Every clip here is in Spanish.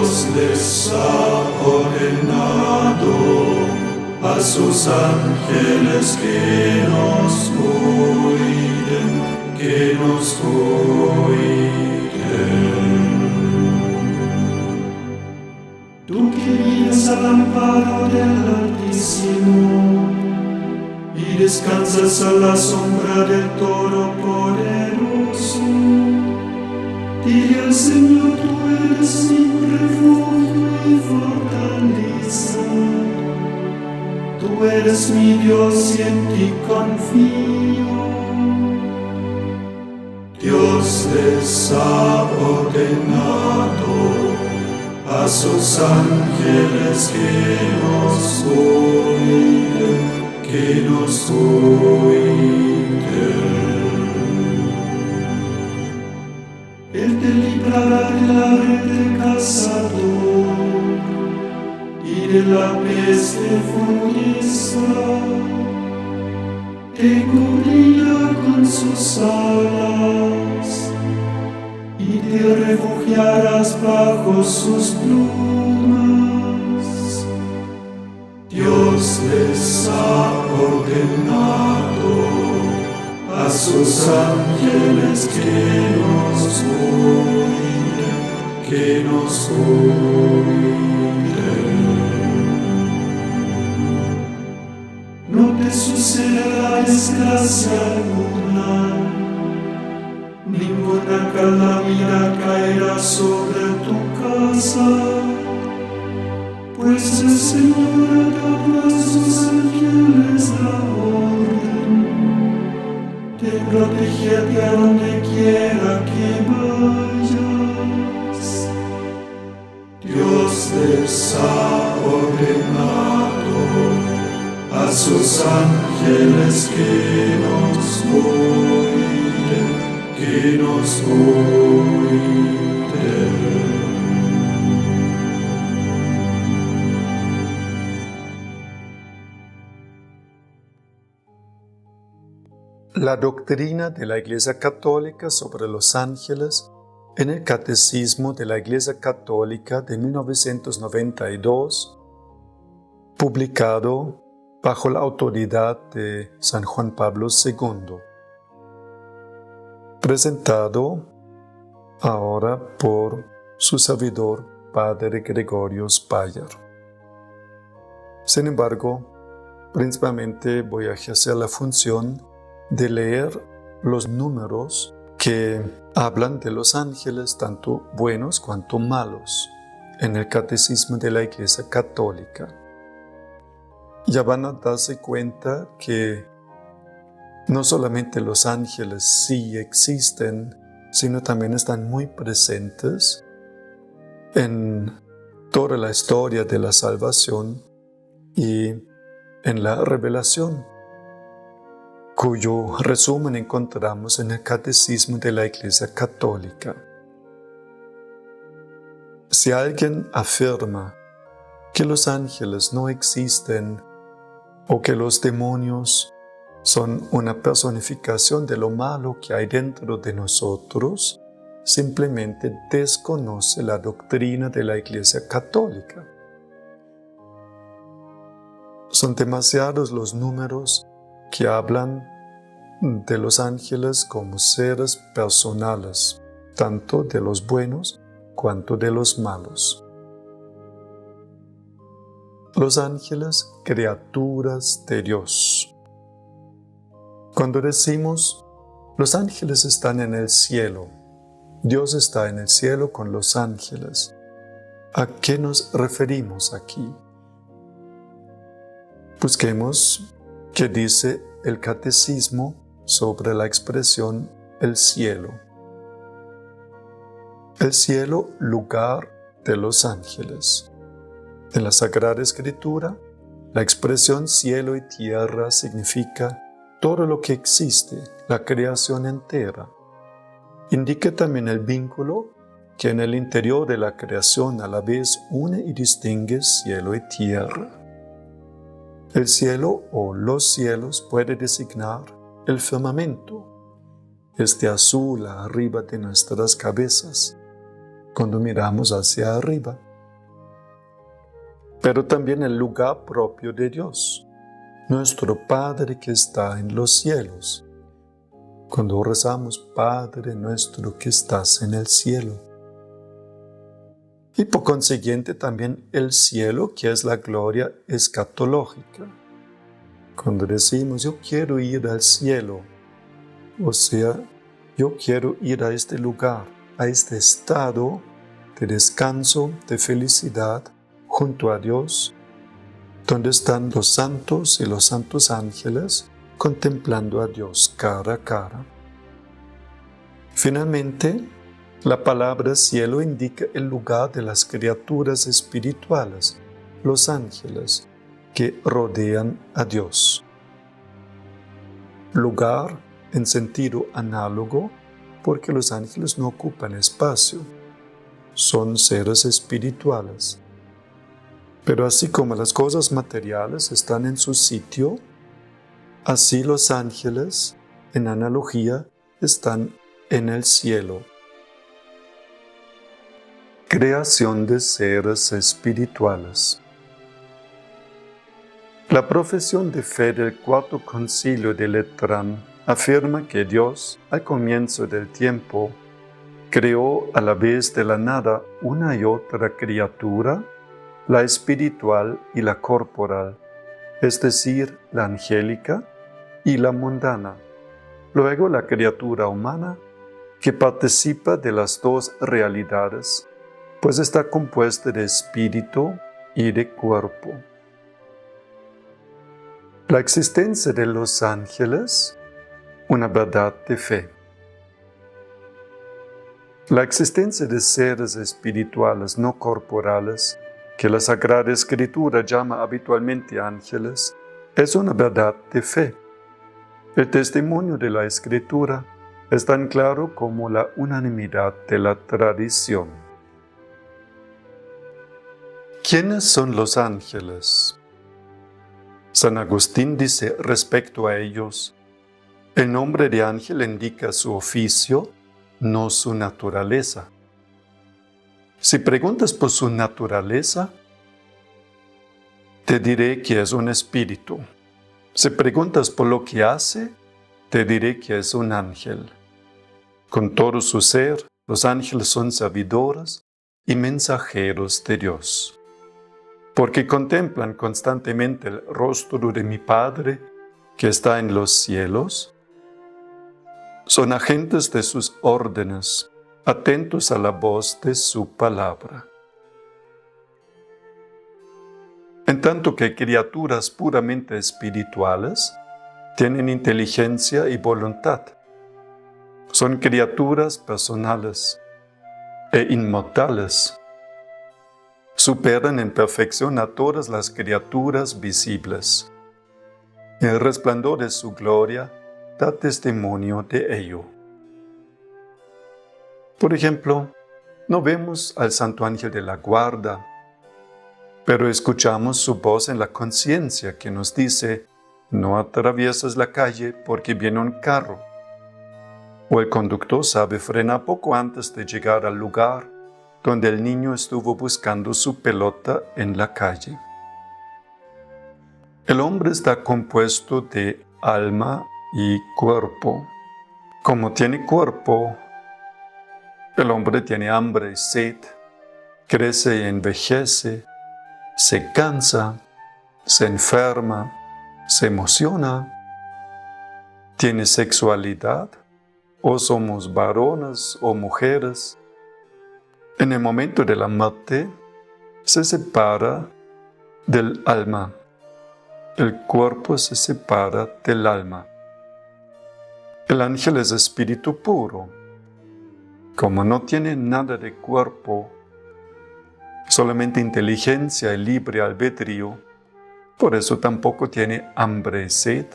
Dios les ha ordenado a sus ángeles que nos cuiden, que nos cuiden. Tú que vives al amparo del Altísimo y descansas a la sombra del Todopoderoso, dile al Señor: tú eres mi refugio y fortaleza. Tú eres mi Dios y en ti confío. Dios les ha ordenado a sus ángeles que nos cuiden, que nos cuiden. Él te librará de la red del cazador y de la peste funesta. Te cubrirá con sus alas y te refugiarás bajo sus plumas. Dios les ha ordenado a sus ángeles que nos cuiden, que nos cuiden. No te sucederá desgracia alguna, ninguna calamidad caerá sobre tu casa, pues el Señor ha dado a sus ángeles la orden de protegerte a donde quiera que vayas. Dios les ha ordenado a sus ángeles que nos cuiden, que nos cuiden. La doctrina de la Iglesia Católica sobre los ángeles en el Catecismo de la Iglesia Católica de 1992, publicado bajo la autoridad de San Juan Pablo II, presentado ahora por su servidor, Padre Gregorio Spayer. Sin embargo, principalmente voy a ejercer la función de leer los números que hablan de los ángeles, tanto buenos cuanto malos, en el Catecismo de la Iglesia Católica. Ya van a darse cuenta que no solamente los ángeles sí existen, sino también están muy presentes en toda la historia de la salvación y en la revelación, cuyo resumen encontramos en el Catecismo de la Iglesia Católica. Si alguien afirma que los ángeles no existen o que los demonios son una personificación de lo malo que hay dentro de nosotros, simplemente desconoce la doctrina de la Iglesia Católica. Son demasiados los números que hablan de los ángeles como seres personales, tanto de los buenos cuanto de los malos. Los ángeles, criaturas de Dios. Cuando decimos, los ángeles están en el cielo, Dios está en el cielo con los ángeles, ¿a qué nos referimos aquí? Busquemos qué dice el Catecismo sobre la expresión el cielo. El cielo, lugar de los ángeles. En la Sagrada Escritura, la expresión cielo y tierra significa todo lo que existe, la creación entera. Indica también el vínculo que en el interior de la creación a la vez une y distingue cielo y tierra. El cielo o los cielos puede designar el firmamento, este azul arriba de nuestras cabezas. Cuando miramos hacia arriba, pero también el lugar propio de Dios, nuestro Padre que está en los cielos. Cuando rezamos, Padre nuestro que estás en el cielo. Y por consiguiente también el cielo, que es la gloria escatológica. Cuando decimos, yo quiero ir al cielo, o sea, yo quiero ir a este lugar, a este estado de descanso, de felicidad, junto a Dios, donde están los santos y los santos ángeles contemplando a Dios cara a cara. Finalmente, la palabra cielo indica el lugar de las criaturas espirituales, los ángeles, que rodean a Dios. Lugar en sentido análogo, porque los ángeles no ocupan espacio, son seres espirituales. Pero así como las cosas materiales están en su sitio, así los ángeles, en analogía, están en el cielo. Creación de seres espirituales. La profesión de fe del Cuarto Concilio de Letrán afirma que Dios, al comienzo del tiempo, creó a la vez de la nada una y otra criatura, la espiritual y la corporal, es decir, la angélica y la mundana. Luego la criatura humana, que participa de las dos realidades, pues está compuesta de espíritu y de cuerpo. La existencia de los ángeles, una verdad de fe. La existencia de seres espirituales no corporales, que la Sagrada Escritura llama habitualmente ángeles, es una verdad de fe. El testimonio de la Escritura es tan claro como la unanimidad de la tradición. ¿Quiénes son los ángeles? San Agustín dice respecto a ellos, el nombre de ángel indica su oficio, no su naturaleza. Si preguntas por su naturaleza, te diré que es un espíritu. Si preguntas por lo que hace, te diré que es un ángel. Con todo su ser, los ángeles son servidores y mensajeros de Dios, porque contemplan constantemente el rostro de mi Padre que está en los cielos. Son agentes de sus órdenes, atentos a la voz de su palabra. En tanto que criaturas puramente espirituales tienen inteligencia y voluntad. Son criaturas personales e inmortales. Superan en perfección a todas las criaturas visibles. El resplandor de su gloria da testimonio de ello. Por ejemplo, no vemos al Santo Ángel de la Guarda, pero escuchamos su voz en la conciencia que nos dice, no atravieses la calle porque viene un carro. O el conductor sabe frenar poco antes de llegar al lugar donde el niño estuvo buscando su pelota en la calle. El hombre está compuesto de alma y cuerpo. Como tiene cuerpo, el hombre tiene hambre y sed, crece y envejece, se cansa, se enferma, se emociona, tiene sexualidad, o somos varones o mujeres. En el momento de la muerte, se separa del alma. El cuerpo se separa del alma. El ángel es espíritu puro. Como no tiene nada de cuerpo, solamente inteligencia y libre albedrío, por eso tampoco tiene hambre y sed.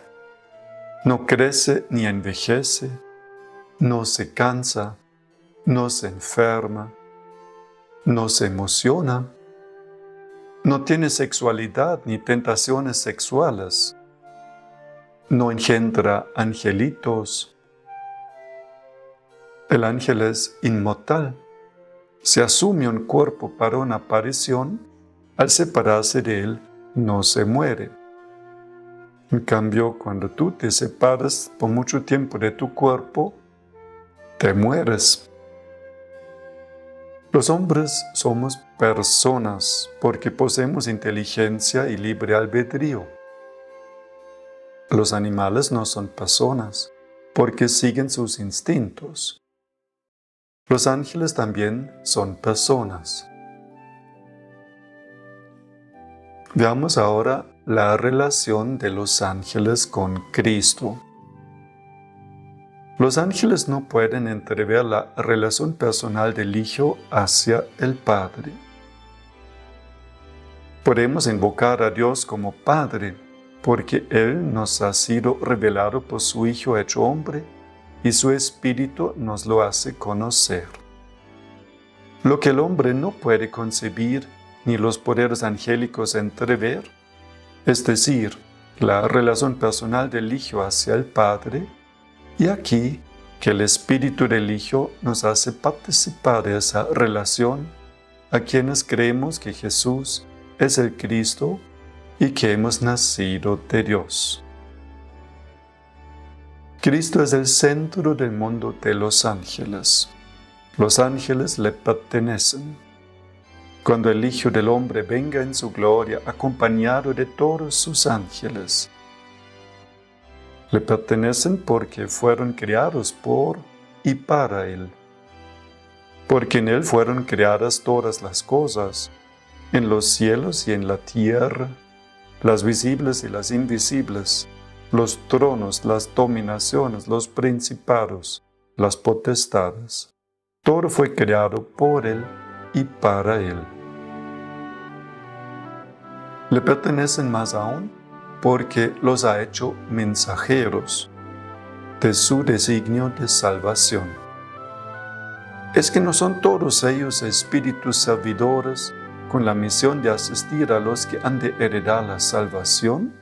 No crece ni envejece, no se cansa, no se enferma, no se emociona, no tiene sexualidad ni tentaciones sexuales, no engendra angelitos. El ángel es inmortal. Se asume un cuerpo para una aparición al separarse de Él, no se muere. En cambio, cuando tú te separas por mucho tiempo de tu cuerpo, te mueres. Los hombres somos personas porque poseemos inteligencia y libre albedrío. Los animales no son personas porque siguen sus instintos. Los ángeles también son personas. Veamos ahora la relación de los ángeles con Cristo. Los ángeles no pueden entrever la relación personal del Hijo hacia el Padre. Podemos invocar a Dios como Padre, porque Él nos ha sido revelado por su Hijo hecho hombre, y su Espíritu nos lo hace conocer. Lo que el hombre no puede concebir, ni los poderes angélicos entrever, es decir, la relación personal del Hijo hacia el Padre, y aquí que el Espíritu del Hijo nos hace participar de esa relación a quienes creemos que Jesús es el Cristo y que hemos nacido de Dios. Cristo es el centro del mundo de los ángeles. Los ángeles le pertenecen. Cuando el Hijo del Hombre venga en su gloria acompañado de todos sus ángeles, le pertenecen porque fueron creados por y para Él. Porque en Él fueron creadas todas las cosas, en los cielos y en la tierra, las visibles y las invisibles, los tronos, las dominaciones, los principados, las potestades. Todo fue creado por Él y para Él. Le pertenecen más aún porque los ha hecho mensajeros de su designio de salvación. Es que no son todos ellos espíritus servidores con la misión de asistir a los que han de heredar la salvación.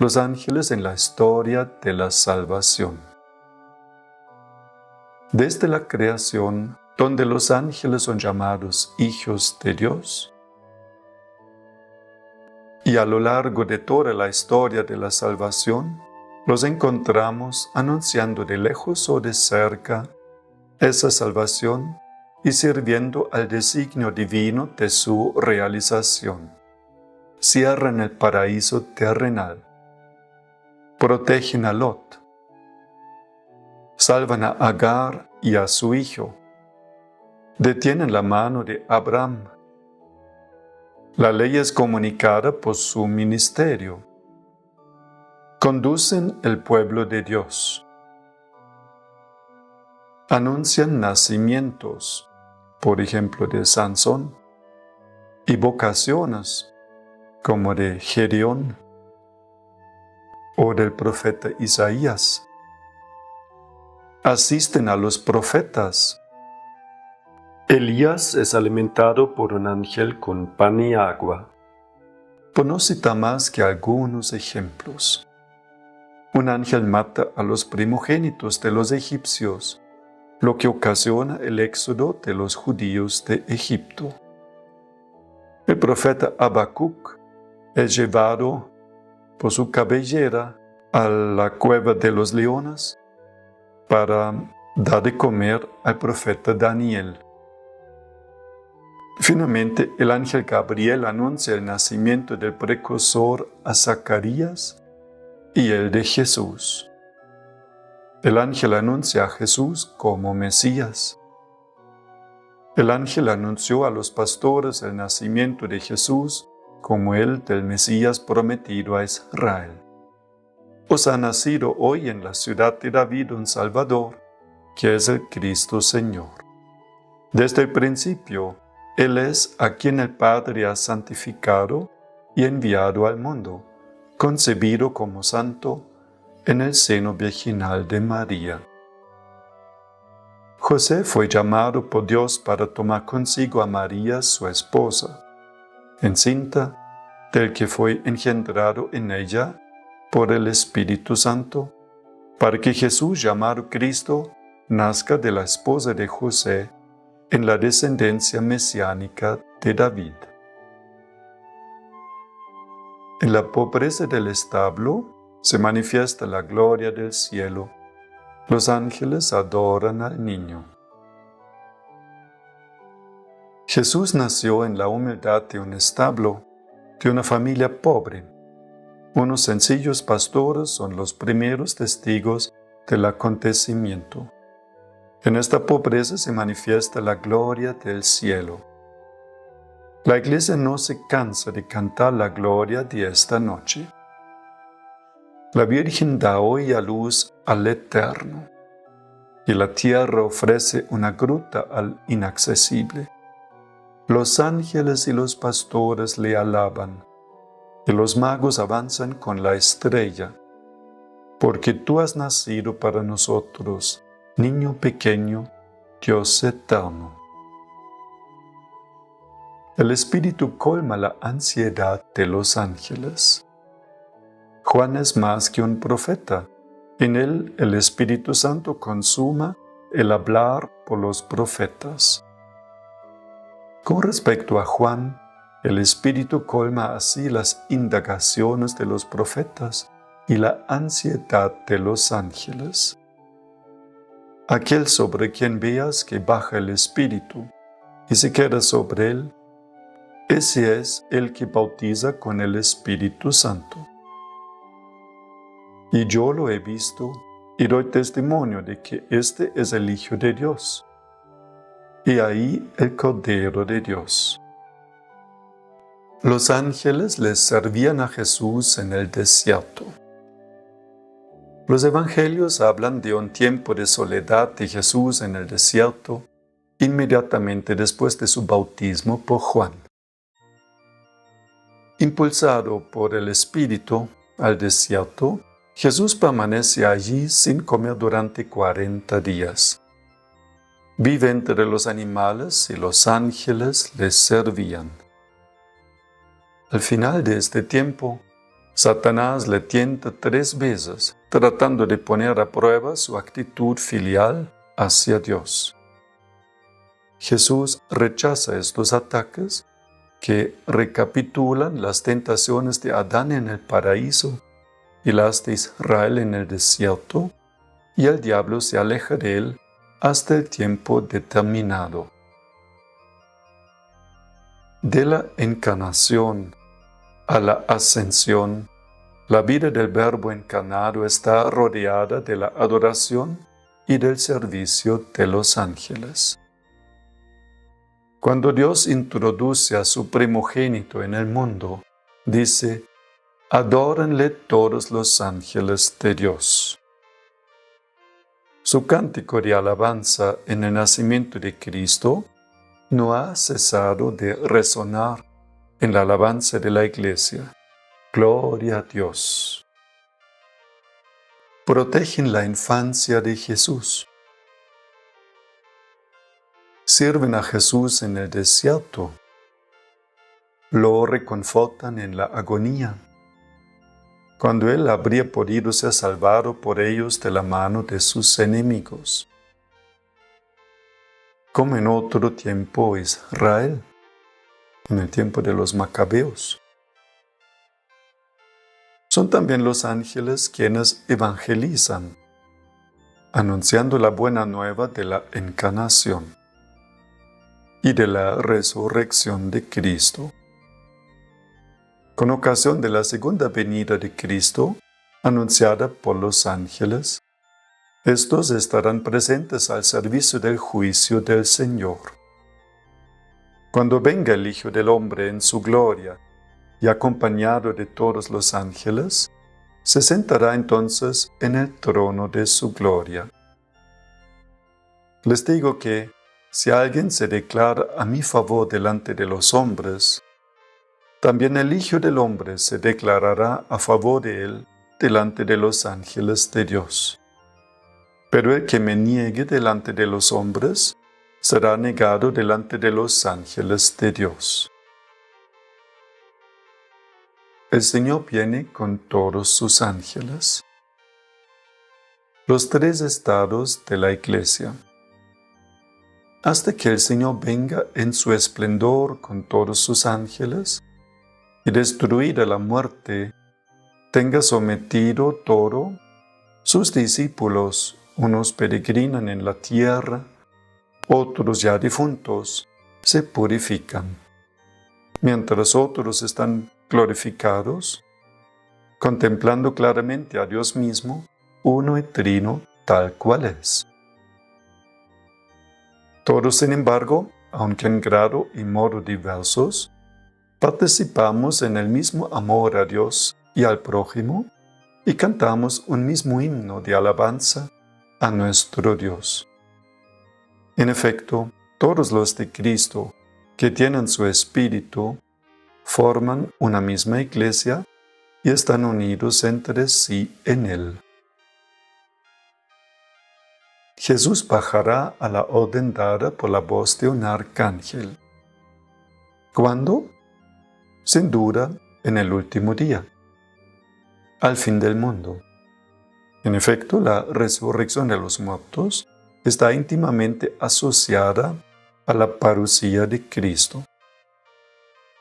Los ángeles en la historia de la salvación. Desde la creación, donde los ángeles son llamados hijos de Dios, y a lo largo de toda la historia de la salvación, los encontramos anunciando de lejos o de cerca esa salvación y sirviendo al designio divino de su realización. Cierran el paraíso terrenal. Protegen a Lot, salvan a Agar y a su hijo, detienen la mano de Abraham. La ley es comunicada por su ministerio. Conducen el pueblo de Dios. Anuncian nacimientos, por ejemplo de Sansón, y vocaciones, como de Gedeón, o del profeta Isaías. Asisten a los profetas. Elías es alimentado por un ángel con pan y agua. Por no citar más que algunos ejemplos. Un ángel mata a los primogénitos de los egipcios, lo que ocasiona el éxodo de los judíos de Egipto. El profeta Habacuc es llevado por su cabellera a la cueva de los leones para dar de comer al profeta Daniel. Finalmente, el ángel Gabriel anuncia el nacimiento del precursor a Zacarías y el de Jesús. El ángel anuncia a Jesús como Mesías. El ángel anunció a los pastores el nacimiento de Jesús como el del Mesías prometido a Israel. Os ha nacido hoy en la ciudad de David un Salvador, que es el Cristo Señor. Desde el principio, Él es a quien el Padre ha santificado y enviado al mundo, concebido como santo en el seno virginal de María. José fue llamado por Dios para tomar consigo a María, su esposa, encinta del que fue engendrado en ella por el Espíritu Santo, para que Jesús, llamado Cristo, nazca de la esposa de José en la descendencia mesiánica de David. En la pobreza del establo se manifiesta la gloria del cielo. Los ángeles adoran al niño. Jesús nació en la humildad de un establo, de una familia pobre. Unos sencillos pastores son los primeros testigos del acontecimiento. En esta pobreza se manifiesta la gloria del cielo. La Iglesia no se cansa de cantar la gloria de esta noche. La Virgen da hoy a luz al Eterno, y la tierra ofrece una gruta al inaccesible. Los ángeles y los pastores le alaban, y los magos avanzan con la estrella, porque tú has nacido para nosotros, niño pequeño, Dios eterno. El Espíritu colma la ansiedad de los ángeles. Juan es más que un profeta. En él el Espíritu Santo consuma el hablar por los profetas. Con respecto a Juan, el Espíritu colma así las indagaciones de los profetas y la ansiedad de los ángeles. Aquel sobre quien veas que baja el Espíritu y se queda sobre él, ese es el que bautiza con el Espíritu Santo. Y yo lo he visto y doy testimonio de que este es el Hijo de Dios. Y ahí el Cordero de Dios. Los ángeles les servían a Jesús en el desierto. Los evangelios hablan de un tiempo de soledad de Jesús en el desierto, inmediatamente después de su bautismo por Juan. Impulsado por el Espíritu al desierto, Jesús permanece allí sin comer durante 40 días. Vive entre los animales y los ángeles les servían. Al final de este tiempo, Satanás le tienta 3 veces, tratando de poner a prueba su actitud filial hacia Dios. Jesús rechaza estos ataques que recapitulan las tentaciones de Adán en el paraíso y las de Israel en el desierto, y el diablo se aleja de él hasta el tiempo determinado. De la encarnación a la ascensión, la vida del Verbo encarnado está rodeada de la adoración y del servicio de los ángeles. Cuando Dios introduce a su primogénito en el mundo, dice: adórenle todos los ángeles de Dios. Su cántico de alabanza en el nacimiento de Cristo no ha cesado de resonar en la alabanza de la Iglesia. Gloria a Dios. Protegen la infancia de Jesús. Sirven a Jesús en el desierto. Lo reconfortan en la agonía, cuando Él habría podido ser salvado por ellos de la mano de sus enemigos. Como en otro tiempo Israel, en el tiempo de los Macabeos. Son también los ángeles quienes evangelizan, anunciando la buena nueva de la encarnación y de la resurrección de Cristo. Con ocasión de la segunda venida de Cristo, anunciada por los ángeles, Estos estarán presentes al servicio del juicio del Señor. Cuando venga el Hijo del Hombre en su gloria y acompañado de todos los ángeles, se sentará entonces en el trono de su gloria. Les digo que, si alguien se declara a mi favor delante de los hombres, también el Hijo del Hombre se declarará a favor de él delante de los ángeles de Dios. Pero el que me niegue delante de los hombres, será negado delante de los ángeles de Dios. El Señor viene con todos sus ángeles. Los tres estados de la Iglesia. Hasta que el Señor venga en su esplendor con todos sus ángeles, y destruida la muerte, tenga sometido todo, sus discípulos, unos peregrinan en la tierra, otros ya difuntos, se purifican, mientras otros están glorificados, contemplando claramente a Dios mismo, uno y trino, tal cual es. Todos, sin embargo, aunque en grado y modo diversos, participamos en el mismo amor a Dios y al prójimo y cantamos un mismo himno de alabanza a nuestro Dios. En efecto, todos los de Cristo que tienen su espíritu forman una misma iglesia y están unidos entre sí en él. Jesús bajará a la orden dada por la voz de un arcángel. ¿Cuándo? Sin duda, en el último día, al fin del mundo. En efecto, la resurrección de los muertos está íntimamente asociada a la parucía de Cristo.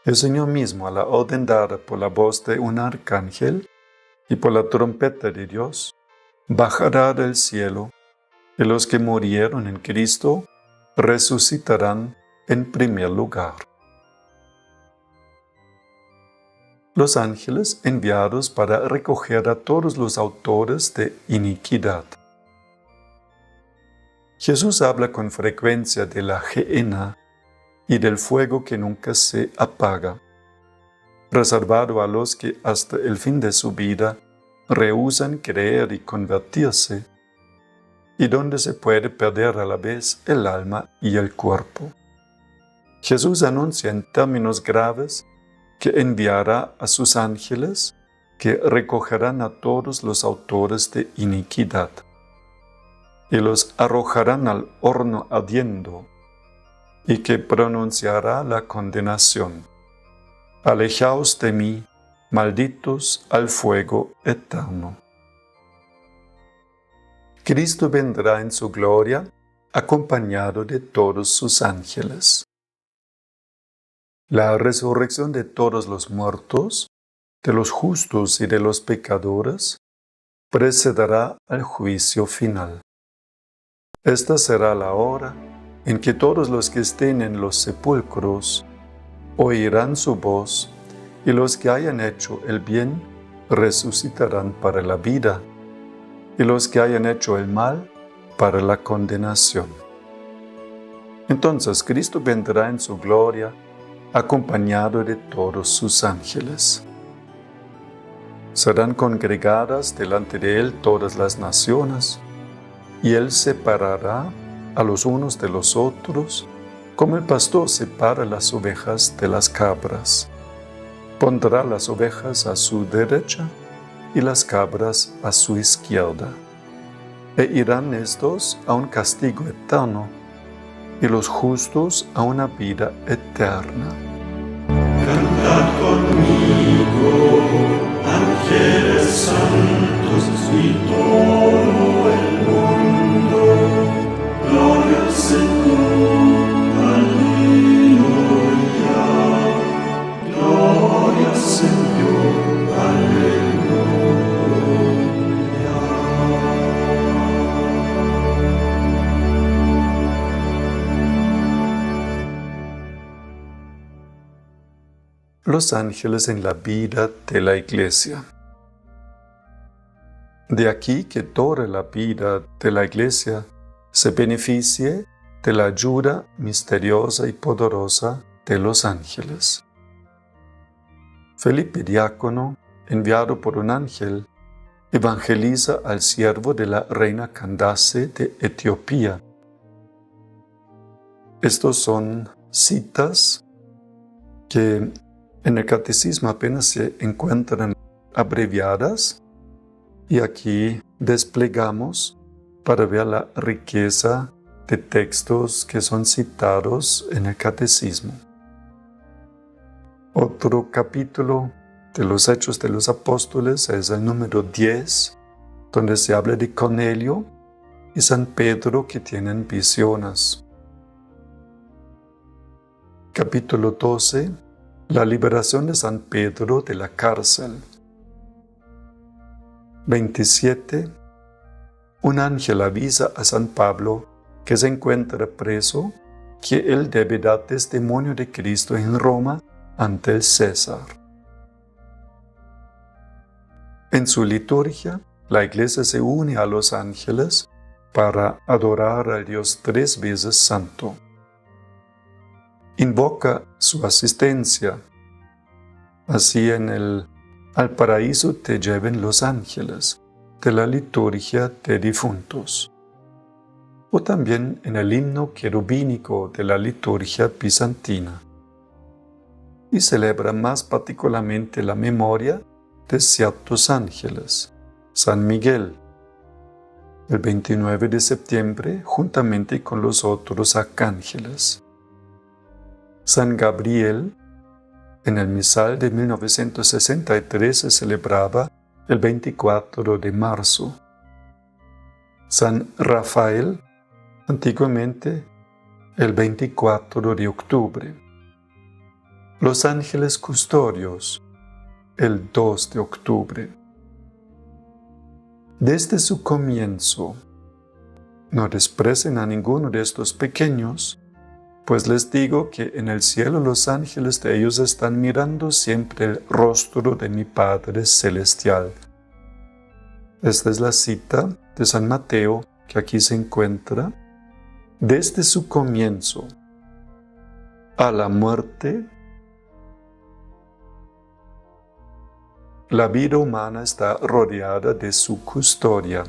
El Señor mismo, a la orden dada por la voz de un arcángel y por la trompeta de Dios, bajará del cielo, y los que murieron en Cristo resucitarán en primer lugar. Los ángeles enviados para recoger a todos los autores de iniquidad. Jesús habla con frecuencia de la Gehenna y del fuego que nunca se apaga, reservado a los que hasta el fin de su vida rehúsan creer y convertirse, y donde se puede perder a la vez el alma y el cuerpo. Jesús anuncia en términos graves que enviará a sus ángeles que recogerán a todos los autores de iniquidad y los arrojarán al horno ardiendo y que pronunciará la condenación. Alejaos de mí, malditos al fuego eterno. Cristo vendrá en su gloria acompañado de todos sus ángeles. La resurrección de todos los muertos, de los justos y de los pecadores, precederá al juicio final. Esta será la hora en que todos los que estén en los sepulcros oirán su voz, y los que hayan hecho el bien resucitarán para la vida, y los que hayan hecho el mal para la condenación. Entonces Cristo vendrá en su gloria, acompañado de todos sus ángeles. Serán congregadas delante de él todas las naciones, y él separará a los unos de los otros, como el pastor separa las ovejas de las cabras. Pondrá las ovejas a su derecha y las cabras a su izquierda. E irán estos a un castigo eterno, y los justos a una vida eterna. Cantad conmigo, ángeles santos y todo el mundo. Gloria al Señor, aleluya. Gloria al Señor, aleluya. Los ángeles en la vida de la Iglesia. De aquí que toda la vida de la Iglesia se beneficie de la ayuda misteriosa y poderosa de los ángeles. Felipe Diácono, enviado por un ángel, evangeliza al siervo de la reina Candace de Etiopía. Estos son citas que en el catecismo apenas se encuentran abreviadas y aquí desplegamos para ver la riqueza de textos que son citados en el catecismo. Otro capítulo de los Hechos de los Apóstoles es el número 10, donde se habla de Cornelio y San Pedro que tienen visiones. Capítulo 12, la liberación de San Pedro de la cárcel. 27, un ángel avisa a San Pablo que se encuentra preso, que él debe dar testimonio de Cristo en Roma ante el César. En su liturgia, la Iglesia se une a los ángeles para adorar al Dios 3 veces santo. Invoca su asistencia. Así al paraíso te lleven los ángeles, de la liturgia de difuntos. O también en el himno querubínico de la liturgia bizantina. Y celebra más particularmente la memoria de ciertos ángeles. San Miguel, el 29 de septiembre, juntamente con los otros arcángeles. San Gabriel, en el misal de 1963 se celebraba el 24 de marzo. San Rafael, antiguamente el 24 de octubre. Los ángeles custodios, el 2 de octubre. Desde su comienzo, no desprecien a ninguno de estos pequeños, pues les digo que en el cielo los ángeles de ellos están mirando siempre el rostro de mi Padre Celestial. Esta es la cita de San Mateo que aquí se encuentra. Desde su comienzo a la muerte, la vida humana está rodeada de su custodia.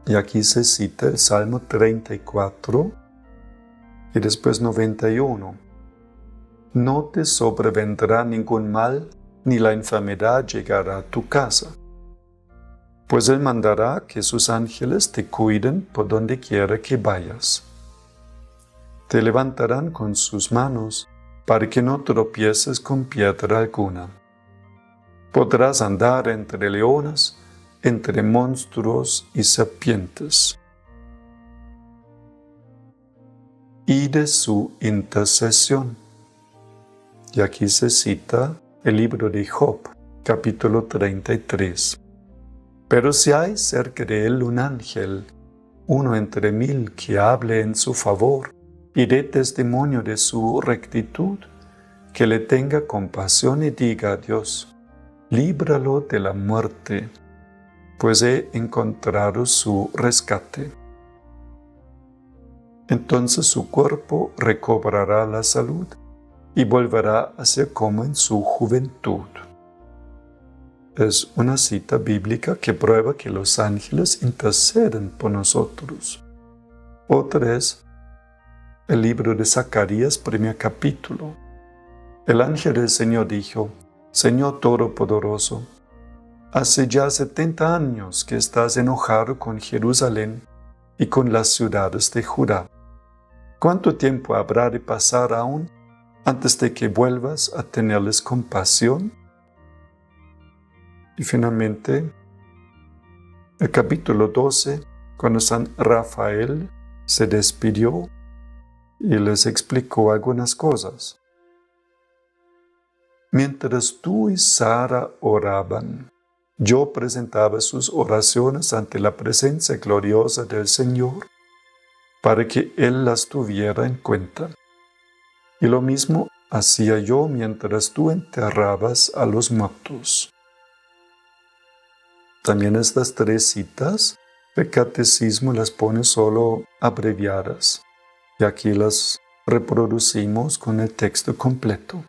Y aquí se cita el Salmo 34 y después 91. No te sobrevendrá ningún mal, ni la enfermedad llegará a tu casa. Pues Él mandará que sus ángeles te cuiden por donde quiera que vayas. Te levantarán con sus manos para que no tropieces con piedra alguna. Podrás andar entre leones, entre monstruos y serpientes. Y de su intercesión. Y aquí se cita el libro de Job, capítulo 33. Pero si hay cerca de él un ángel, uno entre 1000 que hable en su favor y dé testimonio de su rectitud, que le tenga compasión y diga a Dios, líbralo de la muerte, pues he encontrado su rescate. Entonces su cuerpo recobrará la salud y volverá a ser como en su juventud. Es una cita bíblica que prueba que los ángeles interceden por nosotros. Otra es el libro de Zacarías, primer capítulo. El ángel del Señor dijo, Señor Todopoderoso, hace ya 70 años que estás enojado con Jerusalén y con las ciudades de Judá. ¿Cuánto tiempo habrá de pasar aún antes de que vuelvas a tenerles compasión? Y finalmente, el capítulo 12, cuando San Rafael se despidió y les explicó algunas cosas. Mientras tú y Sara oraban, yo presentaba sus oraciones ante la presencia gloriosa del Señor, para que Él las tuviera en cuenta. Y lo mismo hacía yo mientras tú enterrabas a los muertos. También estas 3 citas, el catecismo las pone solo abreviadas, y aquí las reproducimos con el texto completo.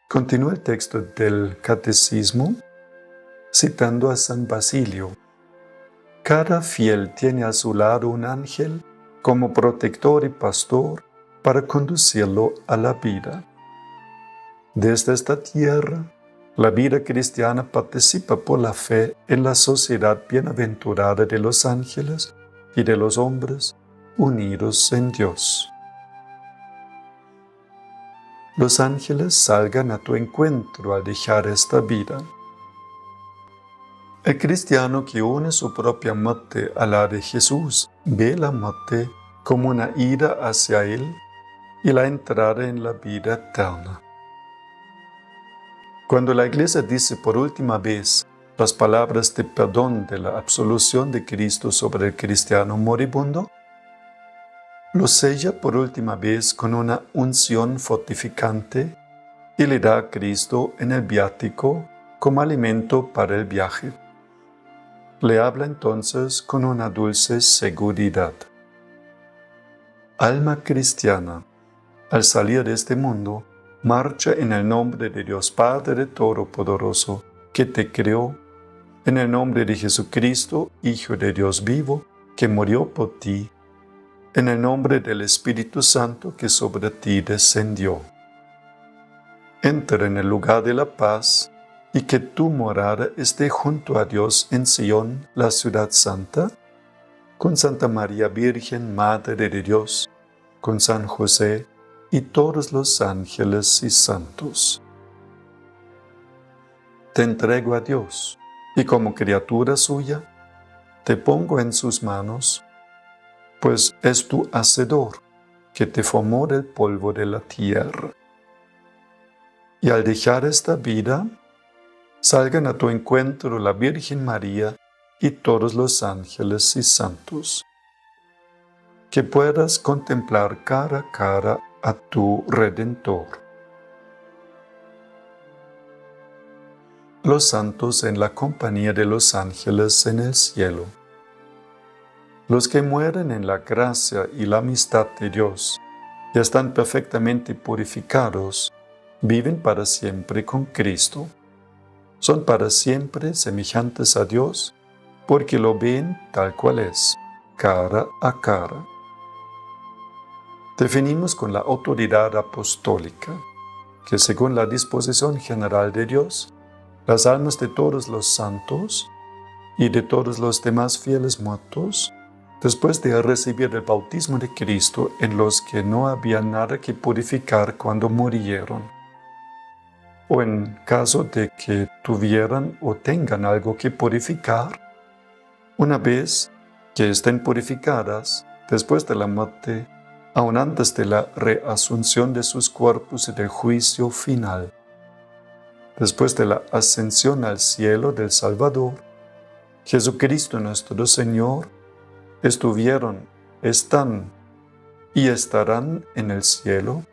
Continúa el texto del catecismo citando a San Basilio. Cada fiel tiene a su lado un ángel como protector y pastor para conducirlo a la vida. Desde esta tierra, la vida cristiana participa por la fe en la sociedad bienaventurada de los ángeles y de los hombres unidos en Dios. Los ángeles salgan a tu encuentro al dejar esta vida. El cristiano que une su propia muerte a la de Jesús ve la muerte como una ida hacia Él y la entrada en la vida eterna. Cuando la Iglesia dice por última vez las palabras de perdón de la absolución de Cristo sobre el cristiano moribundo, lo sella por última vez con una unción fortificante y le da a Cristo en el viático como alimento para el viaje. Le habla entonces con una dulce seguridad. Alma cristiana, al salir de este mundo, marcha en el nombre de Dios Padre Todopoderoso, que te creó, en el nombre de Jesucristo, Hijo de Dios vivo, que murió por ti, en el nombre del Espíritu Santo que sobre ti descendió. Entra en el lugar de la paz, y que tu morada esté junto a Dios en Sion, la ciudad santa, con Santa María Virgen, Madre de Dios, con San José y todos los ángeles y santos. Te entrego a Dios, y como criatura suya, te pongo en sus manos, pues es tu Hacedor, que te formó del polvo de la tierra. Y al dejar esta vida, salgan a tu encuentro la Virgen María y todos los ángeles y santos. Que puedas contemplar cara a cara a tu Redentor. Los santos en la compañía de los ángeles en el cielo. Los que mueren en la gracia y la amistad de Dios y están perfectamente purificados, viven para siempre con Cristo. Son para siempre semejantes a Dios, porque lo ven tal cual es, cara a cara. Definimos con la autoridad apostólica, que según la disposición general de Dios, las almas de todos los santos y de todos los demás fieles muertos, después de recibir el bautismo de Cristo en los que no había nada que purificar cuando murieron, o en caso de que tuvieran o tengan algo que purificar, una vez que estén purificadas después de la muerte, aun antes de la reasunción de sus cuerpos y del juicio final, después de la ascensión al cielo del Salvador, Jesucristo nuestro Señor, estuvieron, están y estarán en el cielo,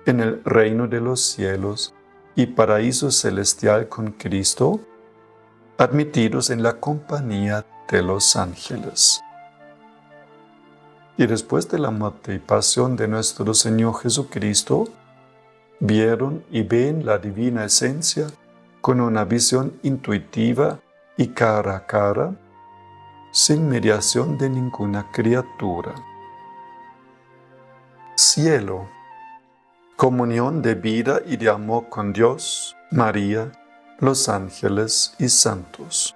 en el reino de los cielos y paraíso celestial con Cristo, admitidos en la compañía de los ángeles. Y después de la muerte y pasión de nuestro Señor Jesucristo, vieron y ven la divina esencia con una visión intuitiva y cara a cara, sin mediación de ninguna criatura. Cielo, comunión de vida y de amor con Dios, María, los ángeles y santos.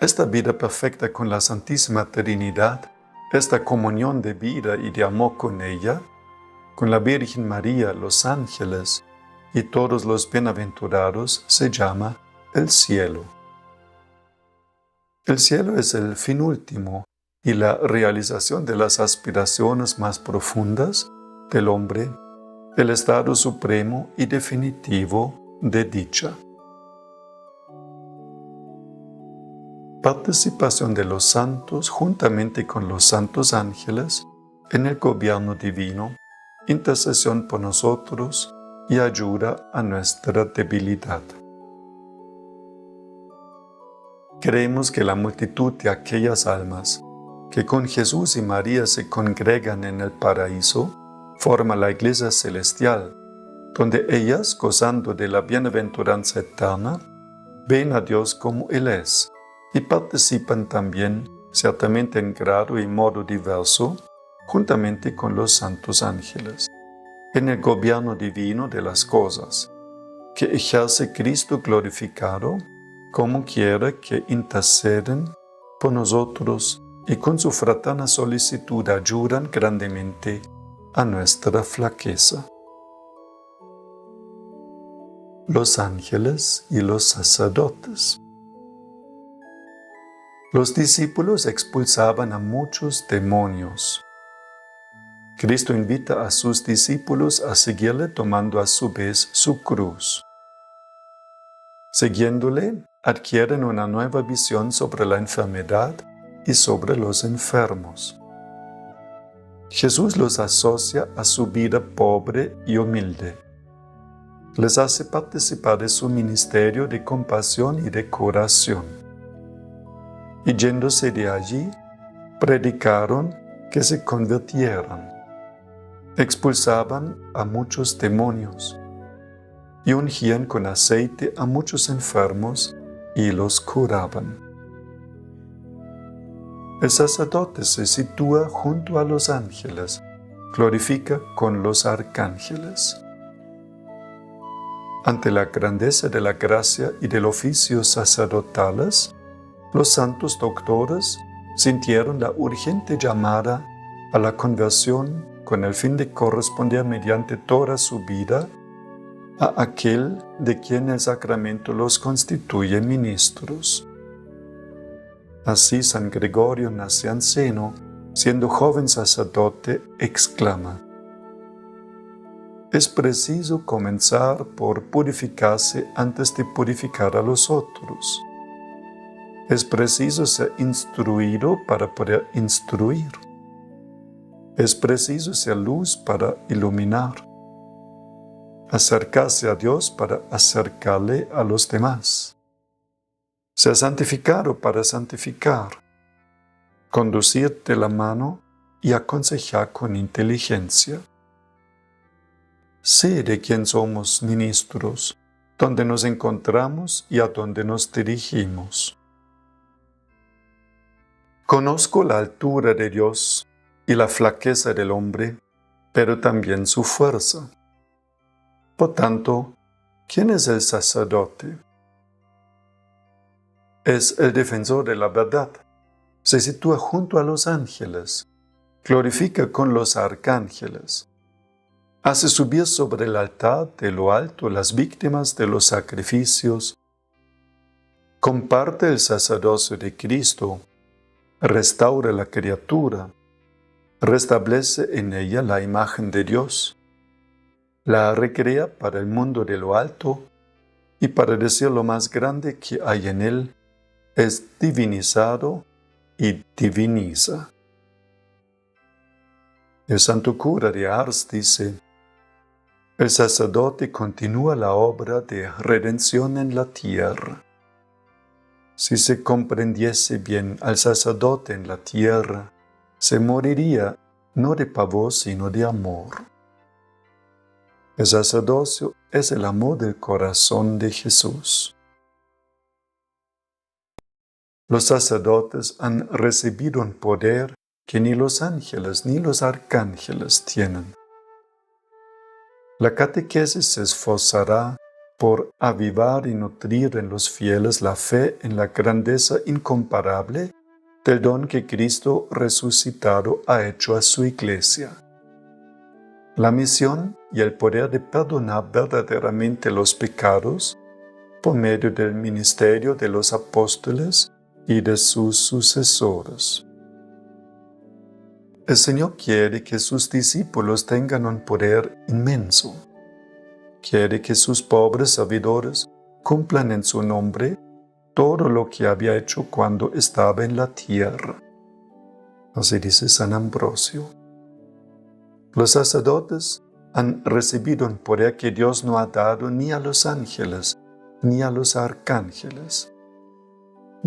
Esta vida perfecta con la Santísima Trinidad, esta comunión de vida y de amor con ella, con la Virgen María, los ángeles y todos los bienaventurados, se llama el cielo. El cielo es el fin último y la realización de las aspiraciones más profundas del hombre, el estado supremo y definitivo de dicha. Participación de los santos juntamente con los santos ángeles en el gobierno divino, intercesión por nosotros y ayuda a nuestra debilidad. creemos que la multitud de aquellas almas que con Jesús y María se congregan en el paraíso forma la Iglesia celestial, donde ellas, gozando de la bienaventuranza eterna, ven a Dios como Él es y participan también, ciertamente en grado y modo diverso, juntamente con los santos ángeles, en el gobierno divino de las cosas, que ejerce Cristo glorificado, como quiera que interceden por nosotros y con su fraterna solicitud ayudan grandemente a nuestra flaqueza. Los ángeles y los sacerdotes. Los discípulos expulsaban a muchos demonios. Cristo invita a sus discípulos a seguirle tomando a su vez su cruz. Siguiéndole, adquieren una nueva visión sobre la enfermedad y sobre los enfermos. Jesús los asocia a su vida pobre y humilde. Les hace participar de su ministerio de compasión y de curación. Y yéndose de allí, predicaron que se convirtieran. Expulsaban a muchos demonios y ungían con aceite a muchos enfermos y los curaban. El sacerdote se sitúa junto a los ángeles, glorifica con los arcángeles. Ante la grandeza de la gracia y del oficio sacerdotales, los santos doctores sintieron la urgente llamada a la conversión con el fin de corresponder mediante toda su vida a aquel de quien el sacramento los constituye ministros. Así San Gregorio Nacianceno, siendo joven sacerdote, exclama: es preciso comenzar por purificarse antes de purificar a los otros. Es preciso ser instruido para poder instruir. Es preciso ser luz para iluminar. Acercarse a Dios para acercarle a los demás. Ser santificado para santificar. Conducir de la mano y aconsejar con inteligencia. Sé de quién somos ministros, dónde nos encontramos y a dónde nos dirigimos. Conozco la altura de Dios y la flaqueza del hombre, pero también su fuerza. Por tanto, ¿quién es el sacerdote? Es el defensor de la verdad. Se sitúa junto a los ángeles, glorifica con los arcángeles. Hace subir sobre el altar de lo alto las víctimas de los sacrificios. Comparte el sacerdocio de Cristo. Restaura la criatura. Restablece en ella la imagen de Dios. La recrea para el mundo de lo alto y para decir lo más grande que hay en él, es divinizado y diviniza. El santo cura de Ars dice: el sacerdote continúa la obra de redención en la tierra. Si se comprendiese bien al sacerdote en la tierra, se moriría no de pavor sino de amor. El sacerdocio es el amor del corazón de Jesús. Los sacerdotes han recibido un poder que ni los ángeles ni los arcángeles tienen. La catequesis se esforzará por avivar y nutrir en los fieles la fe en la grandeza incomparable del don que Cristo resucitado ha hecho a su Iglesia. La misión y el poder de perdonar verdaderamente los pecados por medio del ministerio de los apóstoles y de sus sucesores. El Señor quiere que sus discípulos tengan un poder inmenso. Quiere que sus pobres servidores cumplan en su nombre todo lo que había hecho cuando estaba en la tierra. Así dice San Ambrosio. Los sacerdotes han recibido un poder que Dios no ha dado ni a los ángeles ni a los arcángeles.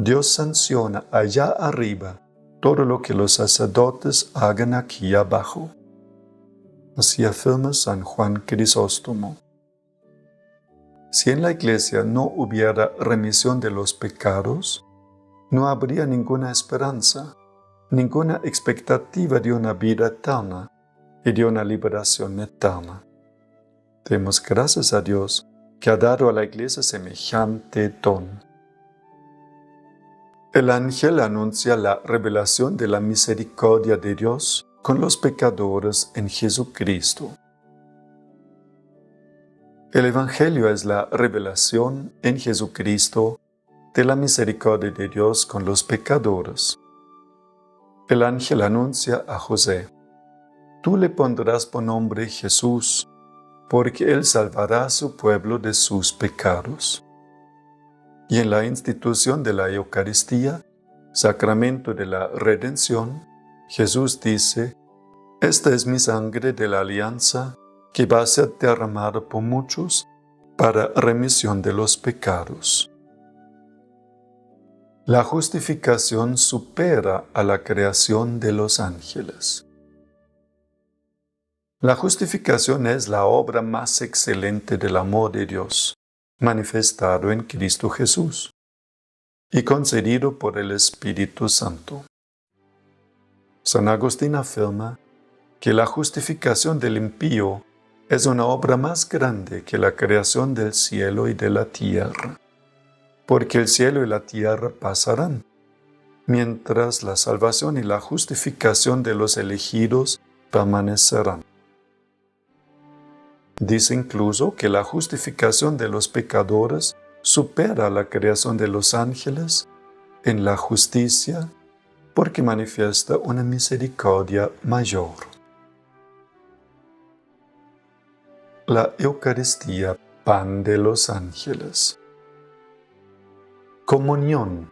Dios sanciona allá arriba todo lo que los sacerdotes hagan aquí abajo. Así afirma San Juan Crisóstomo. Si en la Iglesia no hubiera remisión de los pecados, no habría ninguna esperanza, ninguna expectativa de una vida eterna y de una liberación eterna. Demos gracias a Dios que ha dado a la Iglesia semejante don. El ángel anuncia la revelación de la misericordia de Dios con los pecadores en Jesucristo. El Evangelio es la revelación en Jesucristo de la misericordia de Dios con los pecadores. El ángel anuncia a José: tú le pondrás por nombre Jesús, porque él salvará a su pueblo de sus pecados. Y en la institución de la Eucaristía, sacramento de la redención, Jesús dice: esta es mi sangre de la alianza, que va a ser derramada por muchos para remisión de los pecados. La justificación supera a la creación de los ángeles. La justificación es la obra más excelente del amor de Dios, manifestado en Cristo Jesús y concedido por el Espíritu Santo. San Agustín afirma que la justificación del impío es una obra más grande que la creación del cielo y de la tierra, porque el cielo y la tierra pasarán, mientras la salvación y la justificación de los elegidos permanecerán. Dice incluso que la justificación de los pecadores supera la creación de los ángeles en la justicia, porque manifiesta una misericordia mayor. La Eucaristía, pan de los ángeles. Comunión,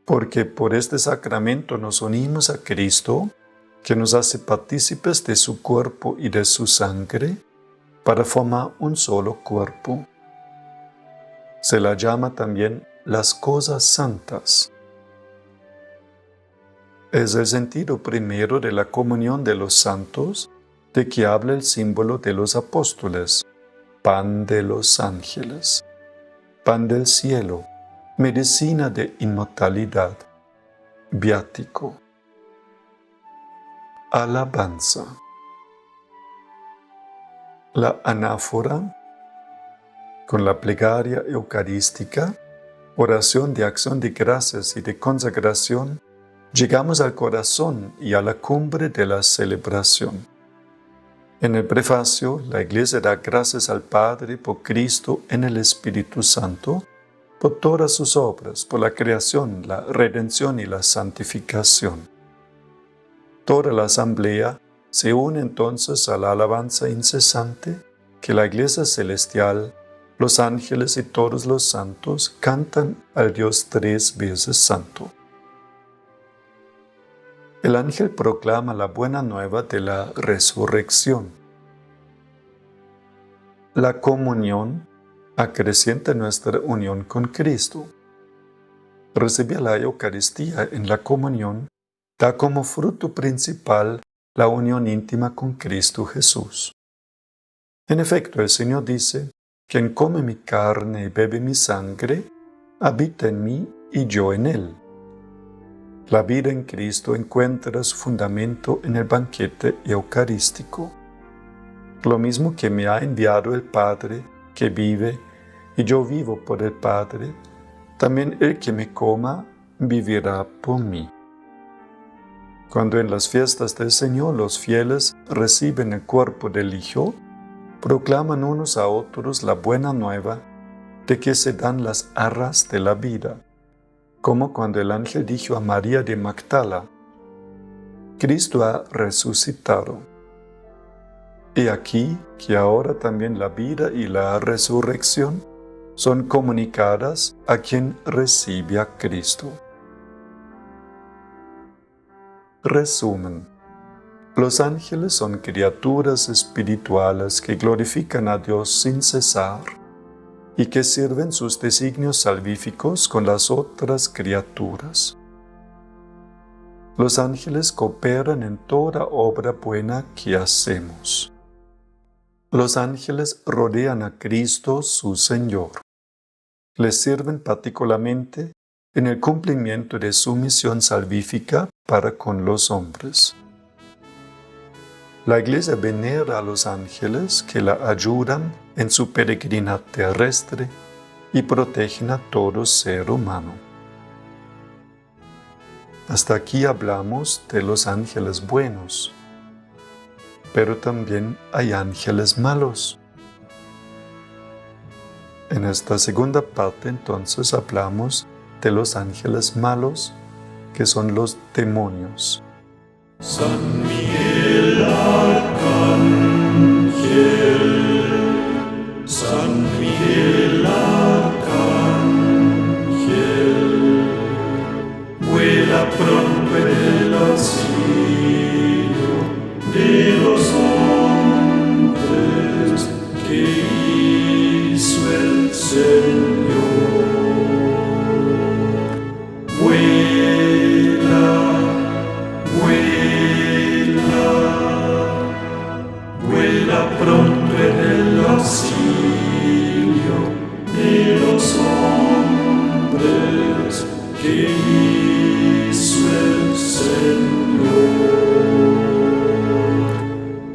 porque por este sacramento nos unimos a Cristo, que nos hace partícipes de su cuerpo y de su sangre, para formar un solo cuerpo. Se la llama también las cosas santas. Es el sentido primero de la comunión de los santos, de que habla el símbolo de los apóstoles, pan de los ángeles, pan del cielo, medicina de inmortalidad, viático. Alabanza. La anáfora, con la plegaria eucarística, oración de acción de gracias y de consagración, llegamos al corazón y a la cumbre de la celebración. En el prefacio, la Iglesia da gracias al Padre por Cristo en el Espíritu Santo, por todas sus obras, por la creación, la redención y la santificación. Toda la asamblea se une entonces a la alabanza incesante que la Iglesia celestial, los ángeles y todos los santos cantan al Dios 3 veces santo. El ángel proclama la buena nueva de la resurrección. La comunión acrecienta nuestra unión con Cristo. Recibir la Eucaristía en la comunión da como fruto principal la unión íntima con Cristo Jesús. En efecto, el Señor dice: quien come mi carne y bebe mi sangre, habita en mí y yo en él. La vida en Cristo encuentra su fundamento en el banquete eucarístico. Lo mismo que me ha enviado el Padre, que vive, y yo vivo por el Padre, también el que me coma vivirá por mí. Cuando en las fiestas del Señor los fieles reciben el cuerpo del Hijo, proclaman unos a otros la buena nueva de que se dan las arras de la vida, como cuando el ángel dijo a María de Magdala: Cristo ha resucitado. He aquí que ahora también la vida y la resurrección son comunicadas a quien recibe a Cristo. Resumen. Los ángeles son criaturas espirituales que glorifican a Dios sin cesar y que sirven sus designios salvíficos con las otras criaturas. Los ángeles cooperan en toda obra buena que hacemos. Los ángeles rodean a Cristo su Señor. Les sirven particularmente en el cumplimiento de su misión salvífica para con los hombres. La Iglesia venera a los ángeles que la ayudan en su peregrinaje terrestre y protegen a todo ser humano. Hasta aquí hablamos de los ángeles buenos, pero también hay ángeles malos. En esta segunda parte entonces hablamos de los ángeles malos, que son los demonios. San Miguel Arcángel, San Miguel Arcángel, vuela pronto en el auxilio de los hombres que hizo el Señor. Vuela, vuela, vuela pronto en el auxilio de los hombres que hizo el Señor.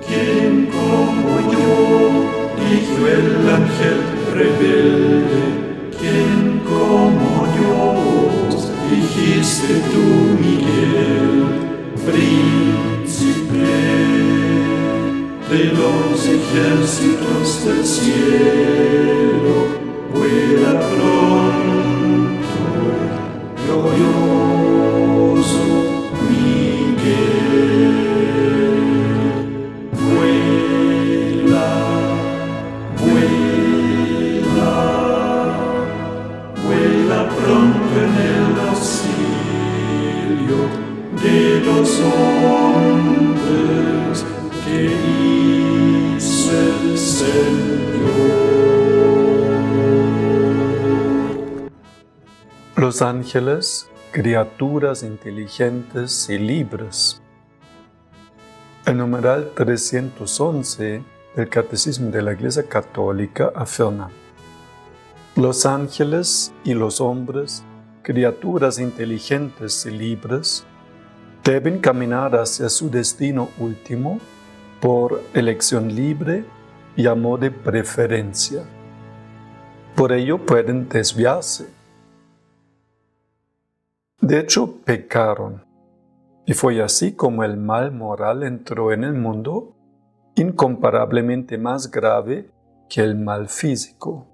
¿Quién como yo? Dijo el ángel rebelde. ¿Quién como yo? Dijiste tú, Miguel, príncipe de los ejércitos del cielo, vuela pronto, glorioso Miguel, vuela, vuela, vuela pronto en el auxilio de los hombres que hizo el Señor. Los ángeles, criaturas inteligentes y libres. El numeral 311 del Catecismo de la Iglesia Católica afirma: los ángeles y los hombres, criaturas inteligentes y libres, deben caminar hacia su destino último por elección libre y amor de preferencia. Por ello pueden desviarse. De hecho, pecaron, y fue así como el mal moral entró en el mundo, incomparablemente más grave que el mal físico.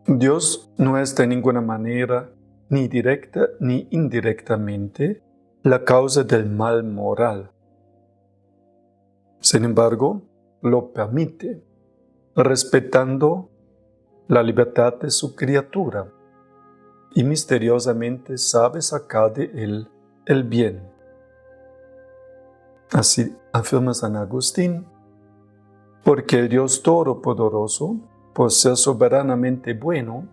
Dios no es de ninguna manera, ni directa ni indirectamente, la causa del mal moral. Sin embargo, lo permite, respetando la libertad de su criatura, y misteriosamente sabe sacar de él el bien. Así afirma San Agustín, porque el Dios Todopoderoso, por ser soberanamente bueno,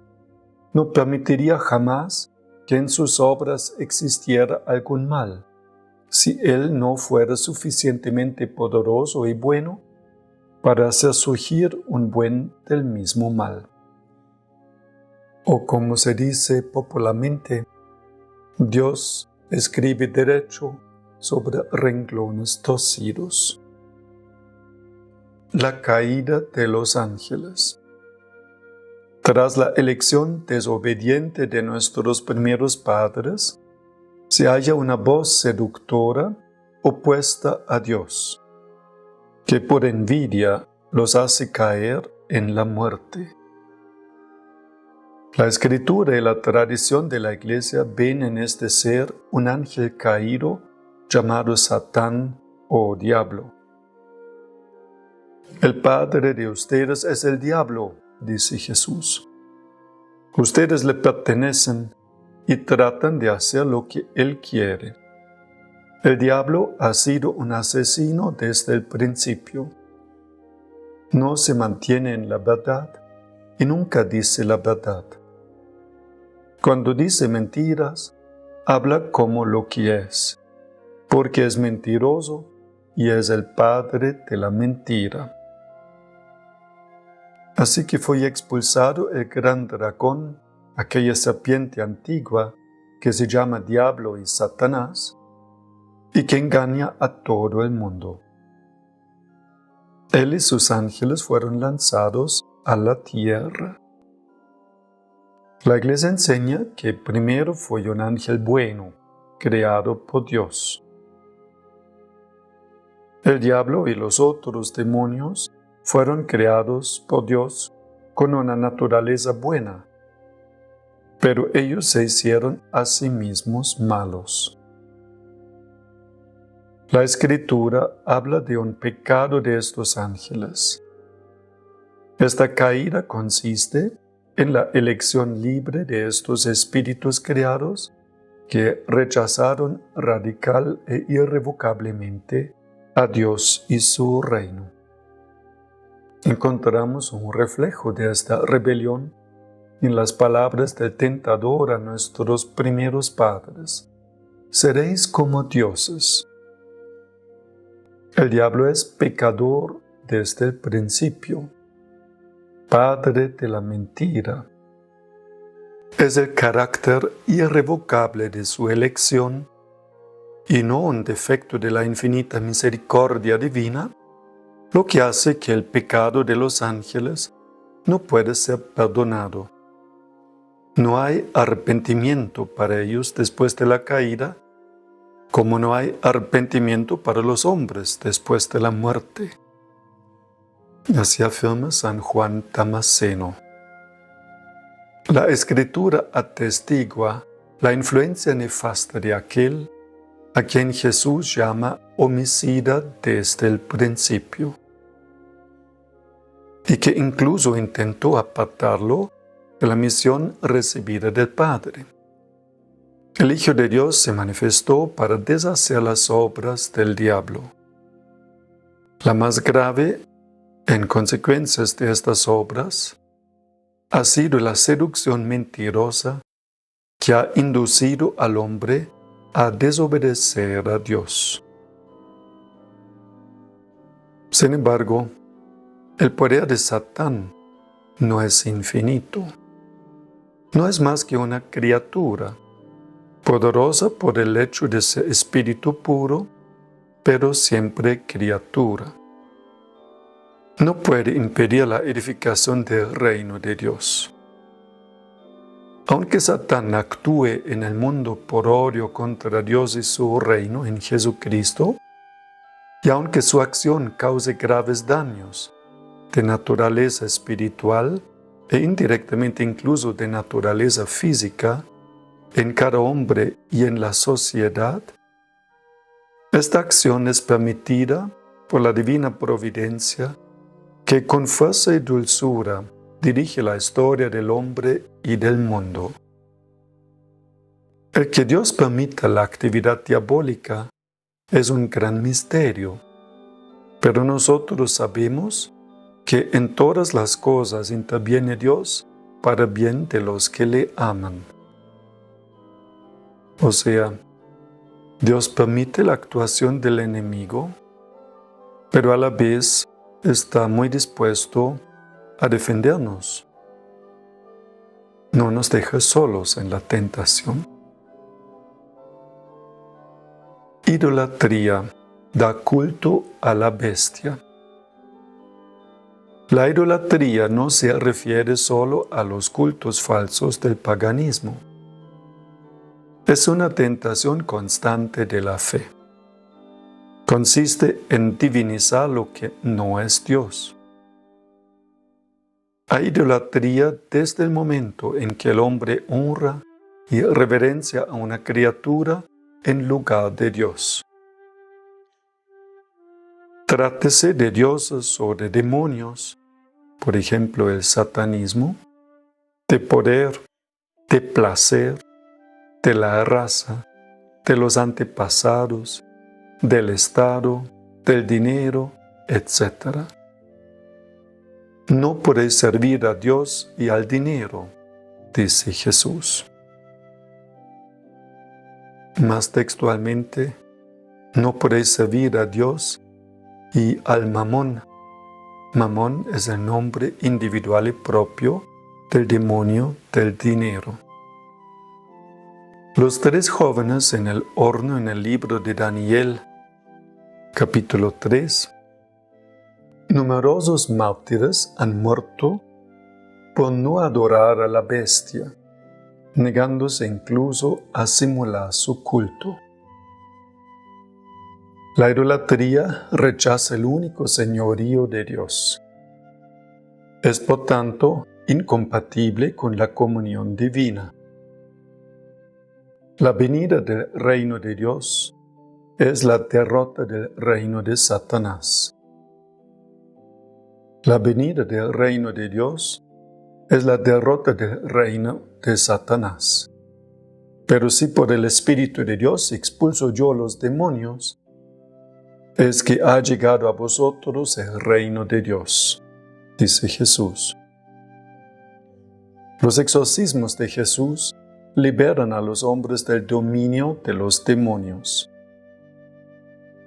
no permitiría jamás que en sus obras existiera algún mal, si Él no fuera suficientemente poderoso y bueno para hacer surgir un buen del mismo mal. O como se dice popularmente, Dios escribe derecho sobre renglones torcidos. La caída de los ángeles. Tras la elección desobediente de nuestros primeros padres, se halla una voz seductora opuesta a Dios, que por envidia los hace caer en la muerte. La Escritura y la tradición de la Iglesia ven en este ser un ángel caído llamado Satán o Diablo. El padre de ustedes es el diablo, dice Jesús. Ustedes le pertenecen y tratan de hacer lo que él quiere. El diablo ha sido un asesino desde el principio. No se mantiene en la verdad y nunca dice la verdad. Cuando dice mentiras, habla como lo que es, porque es mentiroso y es el padre de la mentira. Así que fue expulsado el gran dragón, aquella serpiente antigua que se llama Diablo y Satanás, y que engaña a todo el mundo. Él y sus ángeles fueron lanzados a la tierra. La Iglesia enseña que primero fue un ángel bueno, creado por Dios. El diablo y los otros demonios fueron creados por Dios con una naturaleza buena, pero ellos se hicieron a sí mismos malos. La Escritura habla de un pecado de estos ángeles. Esta caída consiste en la elección libre de estos espíritus creados que rechazaron radical e irrevocablemente a Dios y su reino. Encontramos un reflejo de esta rebelión en las palabras del tentador a nuestros primeros padres: seréis como dioses. El diablo es pecador desde el principio, padre de la mentira. Es el carácter irrevocable de su elección y no un defecto de la infinita misericordia divina lo que hace que el pecado de los ángeles no pueda ser perdonado. No hay arrepentimiento para ellos después de la caída, como no hay arrepentimiento para los hombres después de la muerte. Así afirma San Juan Damasceno. La Escritura atestigua la influencia nefasta de aquel a quien Jesús llama homicida desde el principio, y que incluso intentó apartarlo de la misión recibida del Padre. El Hijo de Dios se manifestó para deshacer las obras del diablo. La más grave, en consecuencias de estas obras, ha sido la seducción mentirosa que ha inducido al hombre a desobedecer a Dios. Sin embargo, el poder de Satán no es infinito. No es más que una criatura, poderosa por el hecho de ser espíritu puro, pero siempre criatura. No puede impedir la edificación del reino de Dios. Aunque Satán actúe en el mundo por odio contra Dios y su reino en Jesucristo, y aunque su acción cause graves daños de naturaleza espiritual e indirectamente incluso de naturaleza física en cada hombre y en la sociedad, esta acción es permitida por la divina providencia que con fuerza y dulzura dirige la historia del hombre y del mundo. El que Dios permita la actividad diabólica es un gran misterio, pero nosotros sabemos que en todas las cosas interviene Dios para bien de los que le aman. O sea, Dios permite la actuación del enemigo, pero a la vez está muy dispuesto a defendernos. No nos deja solos en la tentación. Idolatría da culto a la bestia. La idolatría no se refiere solo a los cultos falsos del paganismo. Es una tentación constante de la fe. Consiste en divinizar lo que no es Dios. Hay idolatría desde el momento en que el hombre honra y reverencia a una criatura en lugar de Dios. Trátese de dioses o de demonios, por ejemplo el satanismo, de poder, de placer, de la raza, de los antepasados, del Estado, del dinero, etc. No podéis servir a Dios y al dinero, dice Jesús. Más textualmente, no podéis servir a Dios y al mamón. Mamón es el nombre individual y propio del demonio del dinero. Los 3 jóvenes en el horno en el libro de Daniel, capítulo 3. Numerosos mártires han muerto por no adorar a la bestia, negándose incluso a simular su culto. La idolatría rechaza el único señorío de Dios. Es por tanto incompatible con la comunión divina. La venida del reino de Dios es la derrota del reino de Satanás. La venida del reino de Dios es la derrota del reino de Satanás. Pero si por el Espíritu de Dios expulso yo los demonios, es que ha llegado a vosotros el reino de Dios, dice Jesús. Los exorcismos de Jesús liberan a los hombres del dominio de los demonios.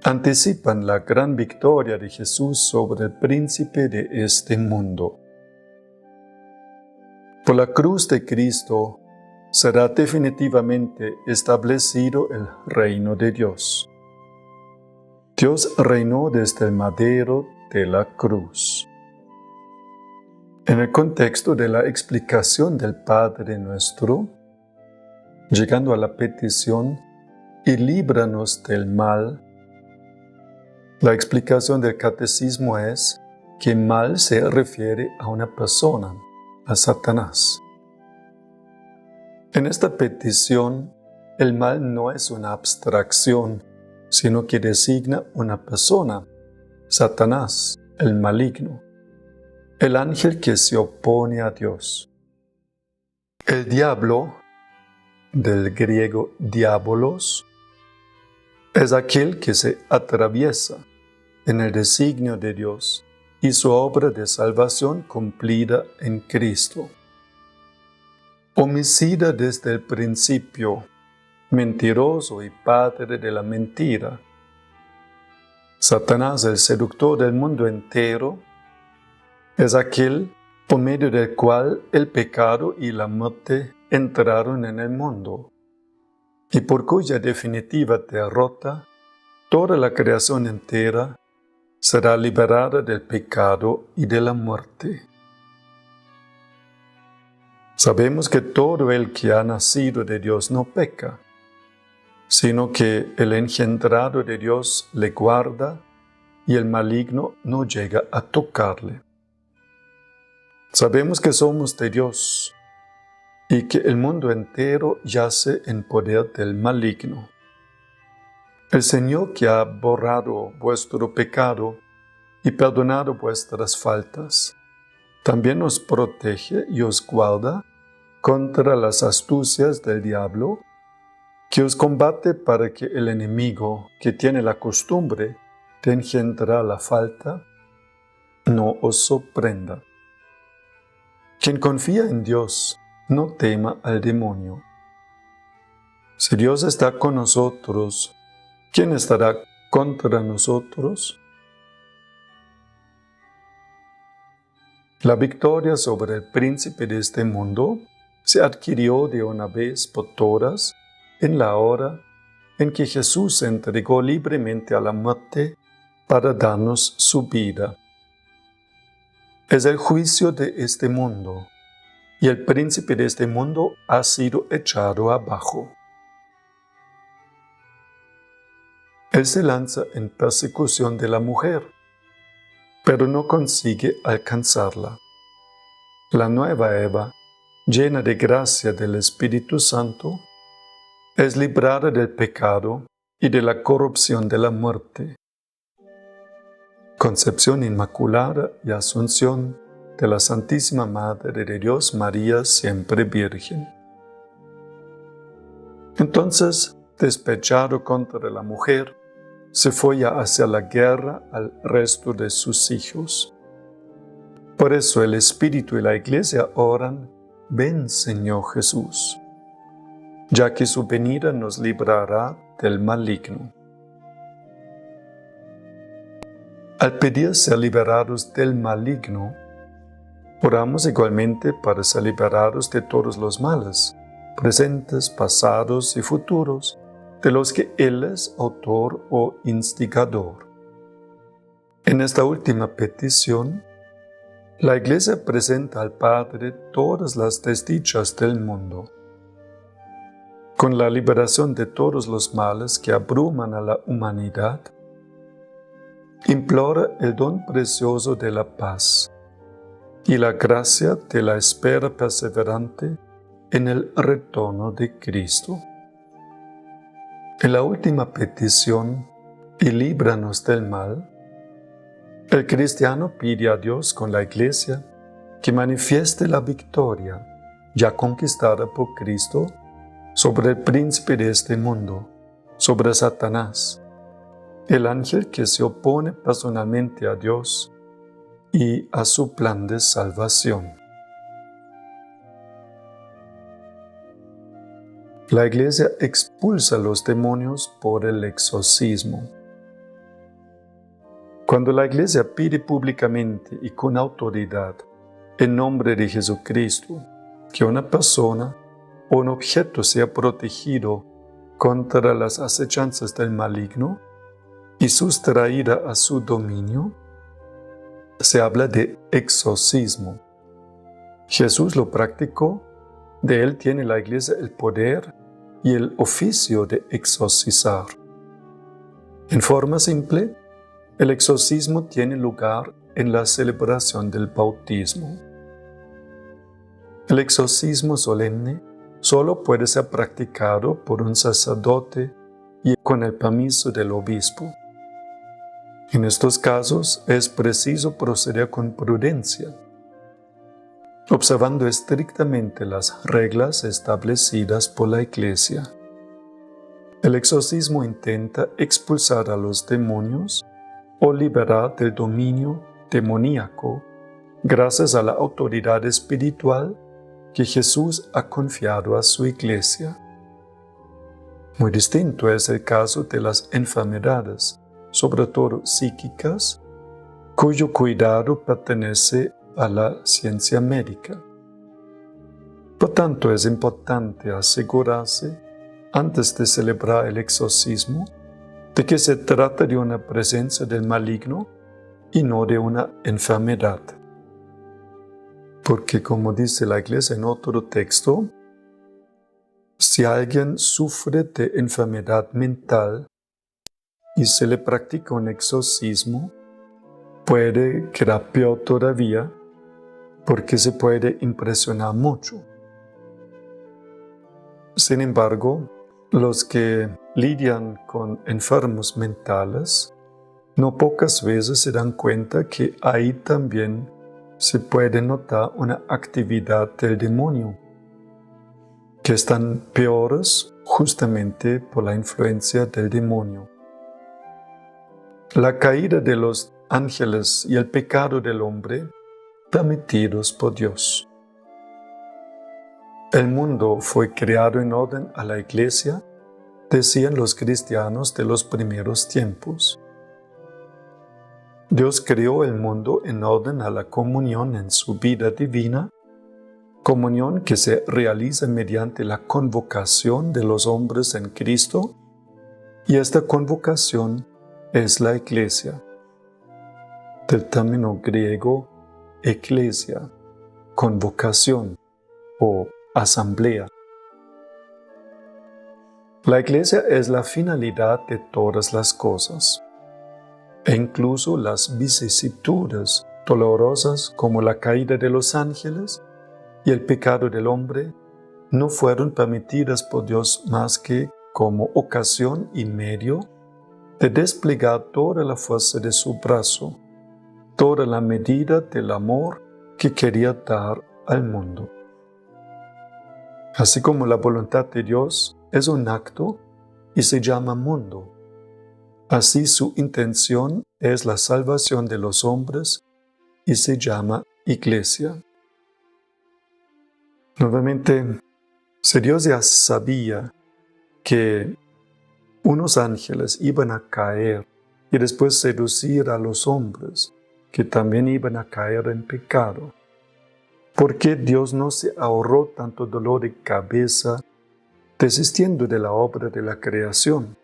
Anticipan la gran victoria de Jesús sobre el príncipe de este mundo. Por la cruz de Cristo será definitivamente establecido el reino de Dios. Dios reinó desde el madero de la cruz. En el contexto de la explicación del Padre Nuestro, llegando a la petición, y líbranos del mal, la explicación del catecismo es que mal se refiere a una persona, a Satanás. En esta petición, el mal no es una abstracción, sino que designa una persona, Satanás, el maligno, el ángel que se opone a Dios. El diablo, del griego diabolos, es aquel que se atraviesa en el designio de Dios y su obra de salvación cumplida en Cristo. Homicida desde el principio, mentiroso y padre de la mentira. Satanás, el seductor del mundo entero, es aquel por medio del cual el pecado y la muerte entraron en el mundo, y por cuya definitiva derrota toda la creación entera será liberada del pecado y de la muerte. Sabemos que todo el que ha nacido de Dios no peca, sino que el engendrado de Dios le guarda y el maligno no llega a tocarle. Sabemos que somos de Dios y que el mundo entero yace en poder del maligno. El Señor, que ha borrado vuestro pecado y perdonado vuestras faltas, también os protege y os guarda contra las astucias del diablo, que os combate para que el enemigo, que tiene la costumbre de engendrar la falta, no os sorprenda. Quien confía en Dios, no tema al demonio. Si Dios está con nosotros, ¿quién estará contra nosotros? La victoria sobre el príncipe de este mundo se adquirió de una vez por todas en la hora en que Jesús se entregó libremente a la muerte para darnos su vida. Es el juicio de este mundo, y el príncipe de este mundo ha sido echado abajo. Él se lanza en persecución de la mujer, pero no consigue alcanzarla. La nueva Eva, llena de gracia del Espíritu Santo, es librada del pecado y de la corrupción de la muerte. Concepción Inmaculada y Asunción de la Santísima Madre de Dios, María siempre Virgen. Entonces, despechado contra la mujer, se fue a hacer la guerra al resto de sus hijos. Por eso el Espíritu y la Iglesia oran: ven, Señor Jesús, ya que su venida nos librará del maligno. Al pedir ser liberados del maligno, oramos igualmente para ser liberados de todos los males, presentes, pasados y futuros, de los que Él es autor o instigador. En esta última petición, la Iglesia presenta al Padre todas las desdichas del mundo. Con la liberación de todos los males que abruman a la humanidad, implora el don precioso de la paz y la gracia de la espera perseverante en el retorno de Cristo. En la última petición, y líbranos del mal, el cristiano pide a Dios con la Iglesia que manifieste la victoria ya conquistada por Cristo sobre el príncipe de este mundo, sobre Satanás, el ángel que se opone personalmente a Dios y a su plan de salvación. La Iglesia expulsa a los demonios por el exorcismo. Cuando la Iglesia pide públicamente y con autoridad, en nombre de Jesucristo, que una persona o un objeto sea protegido contra las acechanzas del maligno y sustraída a su dominio, se habla de exorcismo. Jesús lo practicó, de él tiene la Iglesia el poder y el oficio de exorcizar. En forma simple, el exorcismo tiene lugar en la celebración del bautismo. El exorcismo solemne solo puede ser practicado por un sacerdote y con el permiso del obispo. En estos casos es preciso proceder con prudencia, observando estrictamente las reglas establecidas por la Iglesia. El exorcismo intenta expulsar a los demonios o liberar del dominio demoníaco gracias a la autoridad espiritual que Jesús ha confiado a su Iglesia. Muy distinto es el caso de las enfermedades, sobre todo psíquicas, cuyo cuidado pertenece a la ciencia médica. Por tanto, es importante asegurarse, antes de celebrar el exorcismo, de que se trata de una presencia del maligno y no de una enfermedad. Porque, como dice la Iglesia en otro texto, si alguien sufre de enfermedad mental y se le practica un exorcismo, puede quedar peor todavía porque se puede impresionar mucho. Sin embargo, los que lidian con enfermos mentales no pocas veces se dan cuenta que ahí también se puede notar una actividad del demonio, que están peores justamente por la influencia del demonio. La caída de los ángeles y el pecado del hombre permitidos por Dios. El mundo fue creado en orden a la Iglesia, decían los cristianos de los primeros tiempos. Dios creó el mundo en orden a la comunión en su vida divina, comunión que se realiza mediante la convocación de los hombres en Cristo, y esta convocación es la Iglesia. Del término griego eclesia, convocación o asamblea. La Iglesia es la finalidad de todas las cosas, e incluso las vicisitudes dolorosas como la caída de los ángeles y el pecado del hombre no fueron permitidas por Dios más que como ocasión y medio de desplegar toda la fuerza de su brazo, toda la medida del amor que quería dar al mundo. Así como la voluntad de Dios es un acto y se llama mundo, así su intención es la salvación de los hombres y se llama iglesia. Nuevamente, si Dios ya sabía que unos ángeles iban a caer y después seducir a los hombres que también iban a caer en pecado, ¿por qué Dios no se ahorró tanto dolor de cabeza desistiendo de la obra de la creación?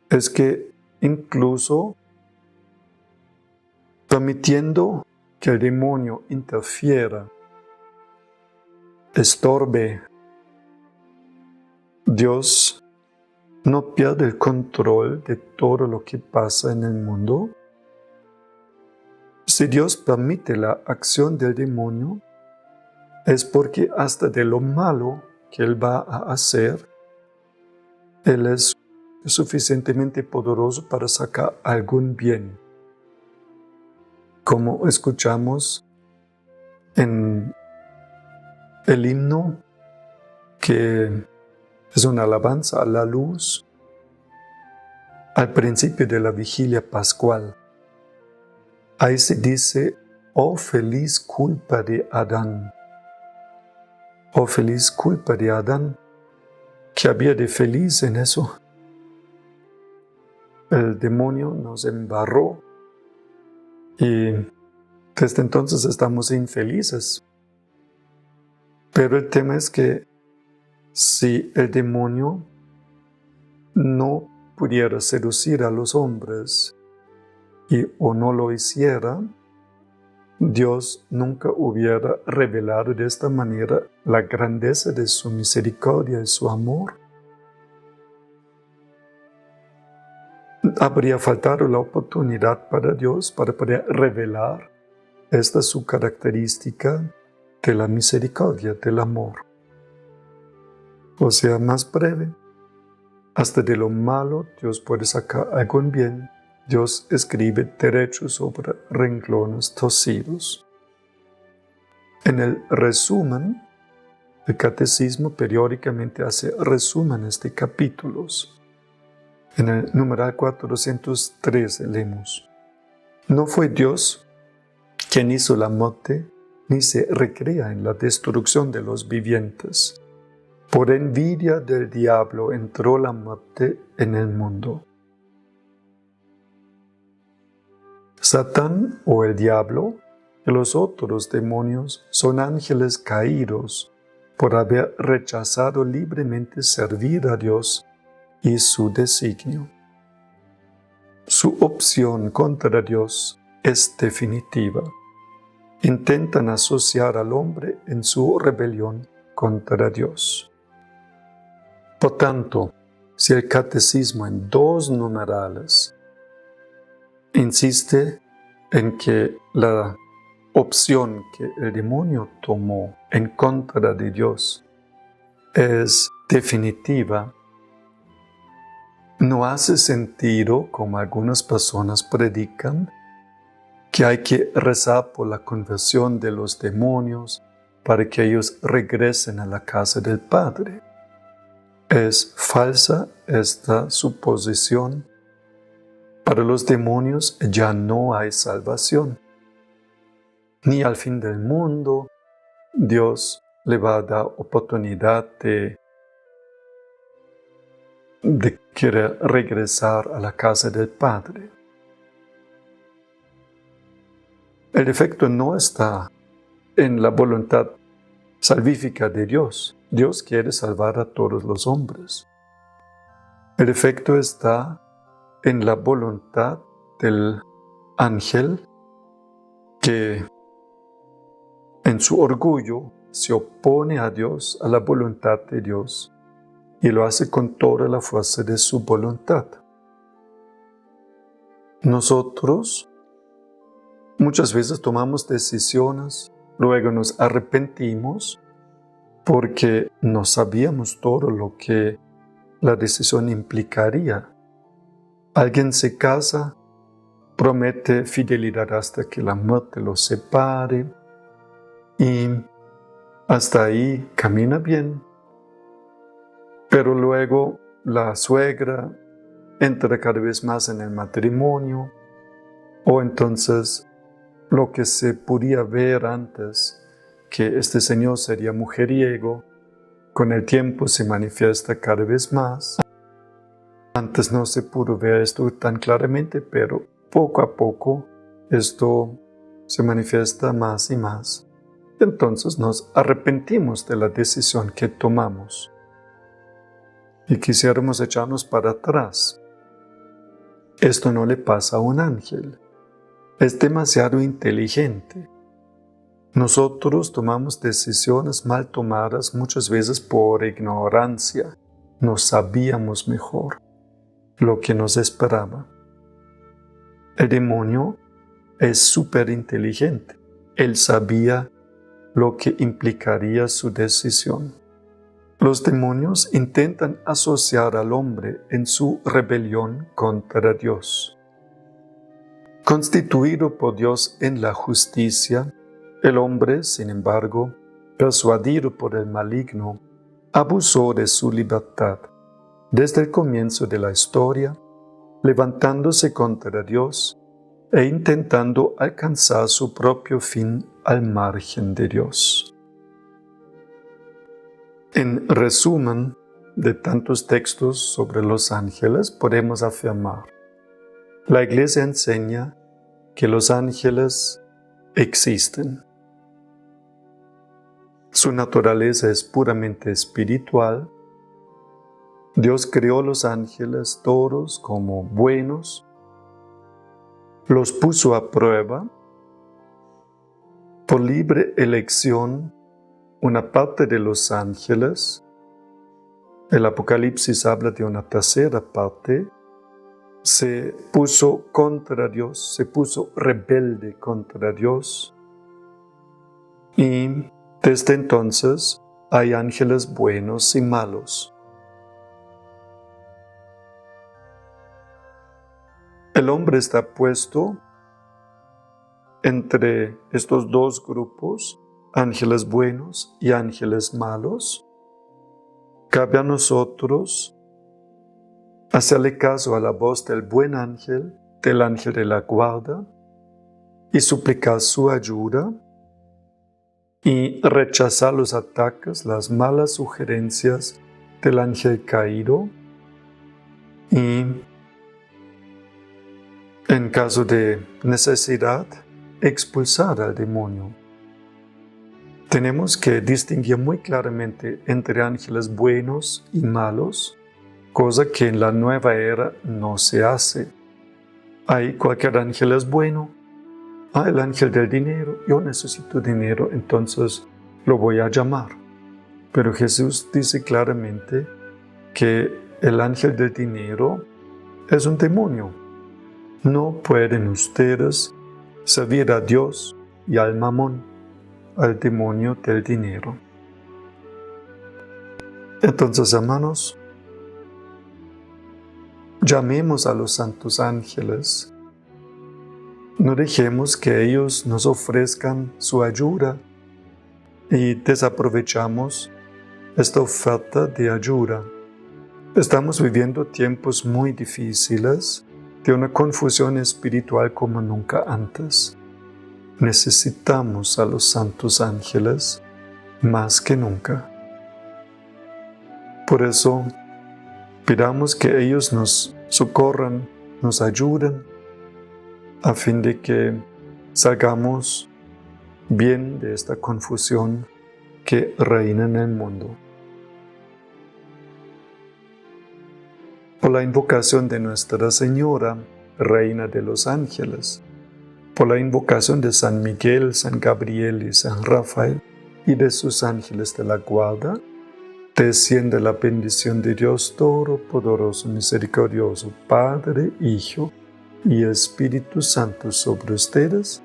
Es que incluso permitiendo que el demonio interfiera, estorbe, Dios no pierde el control de todo lo que pasa en el mundo. Si Dios permite la acción del demonio, es porque hasta de lo malo que Él va a hacer, Él es suficientemente poderoso para sacar algún bien. Como escuchamos en el himno, que es una alabanza a la luz, al principio de la vigilia pascual. Ahí se dice, oh feliz culpa de Adán. Oh feliz culpa de Adán. ¿Qué había de feliz en eso? El demonio nos embarró y desde entonces estamos infelices. Pero el tema es que si el demonio no pudiera seducir a los hombres o no lo hiciera, Dios nunca hubiera revelado de esta manera la grandeza de su misericordia y su amor. Habría faltado la oportunidad para Dios para poder revelar esta su característica de la misericordia, del amor. O sea, más breve, hasta de lo malo Dios puede sacar algún bien. Dios escribe derecho sobre renglones torcidos. En el resumen, el catecismo periódicamente hace resúmenes de capítulos. En el numeral 413 leemos: no fue Dios quien hizo la muerte, ni se recrea en la destrucción de los vivientes. Por envidia del diablo entró la muerte en el mundo. Satán o el diablo y los otros demonios son ángeles caídos por haber rechazado libremente servir a Dios y su designio. Su opción contra Dios es definitiva. Intentan asociar al hombre en su rebelión contra Dios. Por tanto, si el catecismo en 2 numerales insiste en que la opción que el demonio tomó en contra de Dios es definitiva, no hace sentido, como algunas personas predican, que hay que rezar por la conversión de los demonios para que ellos regresen a la casa del Padre. Es falsa esta suposición. Para los demonios ya no hay salvación. Ni al fin del mundo Dios le va a dar oportunidad de querer regresar a la casa del Padre. El defecto no está en la voluntad salvífica de Dios. Dios quiere salvar a todos los hombres. El defecto está en la voluntad del ángel que en su orgullo se opone a Dios, a la voluntad de Dios, y lo hace con toda la fuerza de su voluntad. Nosotros muchas veces tomamos decisiones, luego nos arrepentimos porque no sabíamos todo lo que la decisión implicaría. Alguien se casa, promete fidelidad hasta que la muerte los separe y hasta ahí camina bien. Pero luego la suegra entra cada vez más en el matrimonio o entonces lo que se podía ver antes, que este señor sería mujeriego, con el tiempo se manifiesta cada vez más. Antes no se pudo ver esto tan claramente, pero poco a poco esto se manifiesta más y más. Entonces nos arrepentimos de la decisión que tomamos y quisiéramos echarnos para atrás. Esto no le pasa a un ángel. Es demasiado inteligente. Nosotros tomamos decisiones mal tomadas muchas veces por ignorancia. No sabíamos mejor lo que nos esperaba. El demonio es súper inteligente. Él sabía lo que implicaría su decisión. Los demonios intentan asociar al hombre en su rebelión contra Dios. Constituido por Dios en la justicia, el hombre, sin embargo, persuadido por el maligno, abusó de su libertad desde el comienzo de la historia, levantándose contra Dios e intentando alcanzar su propio fin al margen de Dios. En resumen de tantos textos sobre los ángeles, podemos afirmar: la Iglesia enseña que los ángeles existen. Su naturaleza es puramente espiritual. Dios creó los ángeles todos como buenos, los puso a prueba. Por libre elección, una parte de los ángeles, el Apocalipsis habla de una tercera parte, se puso contra Dios, se puso rebelde contra Dios. Y desde entonces hay ángeles buenos y malos. El hombre está puesto entre estos dos grupos, ángeles buenos y ángeles malos. Cabe a nosotros hacerle caso a la voz del buen ángel, del ángel de la guarda, y suplicar su ayuda, y rechazar los ataques, las malas sugerencias del ángel caído, y en caso de necesidad, expulsar al demonio. Tenemos que distinguir muy claramente entre ángeles buenos y malos, cosa que en la nueva era no se hace. Ahí cualquier ángel es bueno. El ángel del dinero, yo necesito dinero, entonces lo voy a llamar. Pero Jesús dice claramente que el ángel del dinero es un demonio. No pueden ustedes servir a Dios y al mamón, al demonio del dinero. Entonces, hermanos, llamemos a los santos ángeles. No dejemos que ellos nos ofrezcan su ayuda y desaprovechamos esta oferta de ayuda. Estamos viviendo tiempos muy difíciles, de una confusión espiritual como nunca antes. Necesitamos a los santos ángeles más que nunca. Por eso, pidamos que ellos nos socorran, nos ayuden, a fin de que salgamos bien de esta confusión que reina en el mundo. Por la invocación de Nuestra Señora, Reina de los Ángeles, por la invocación de San Miguel, San Gabriel y San Rafael y de sus ángeles de la guarda, desciende la bendición de Dios Todopoderoso, Misericordioso, Padre, Hijo y Espíritu Santo sobre ustedes,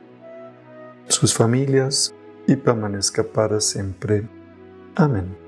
sus familias, y permanezca para siempre. Amén.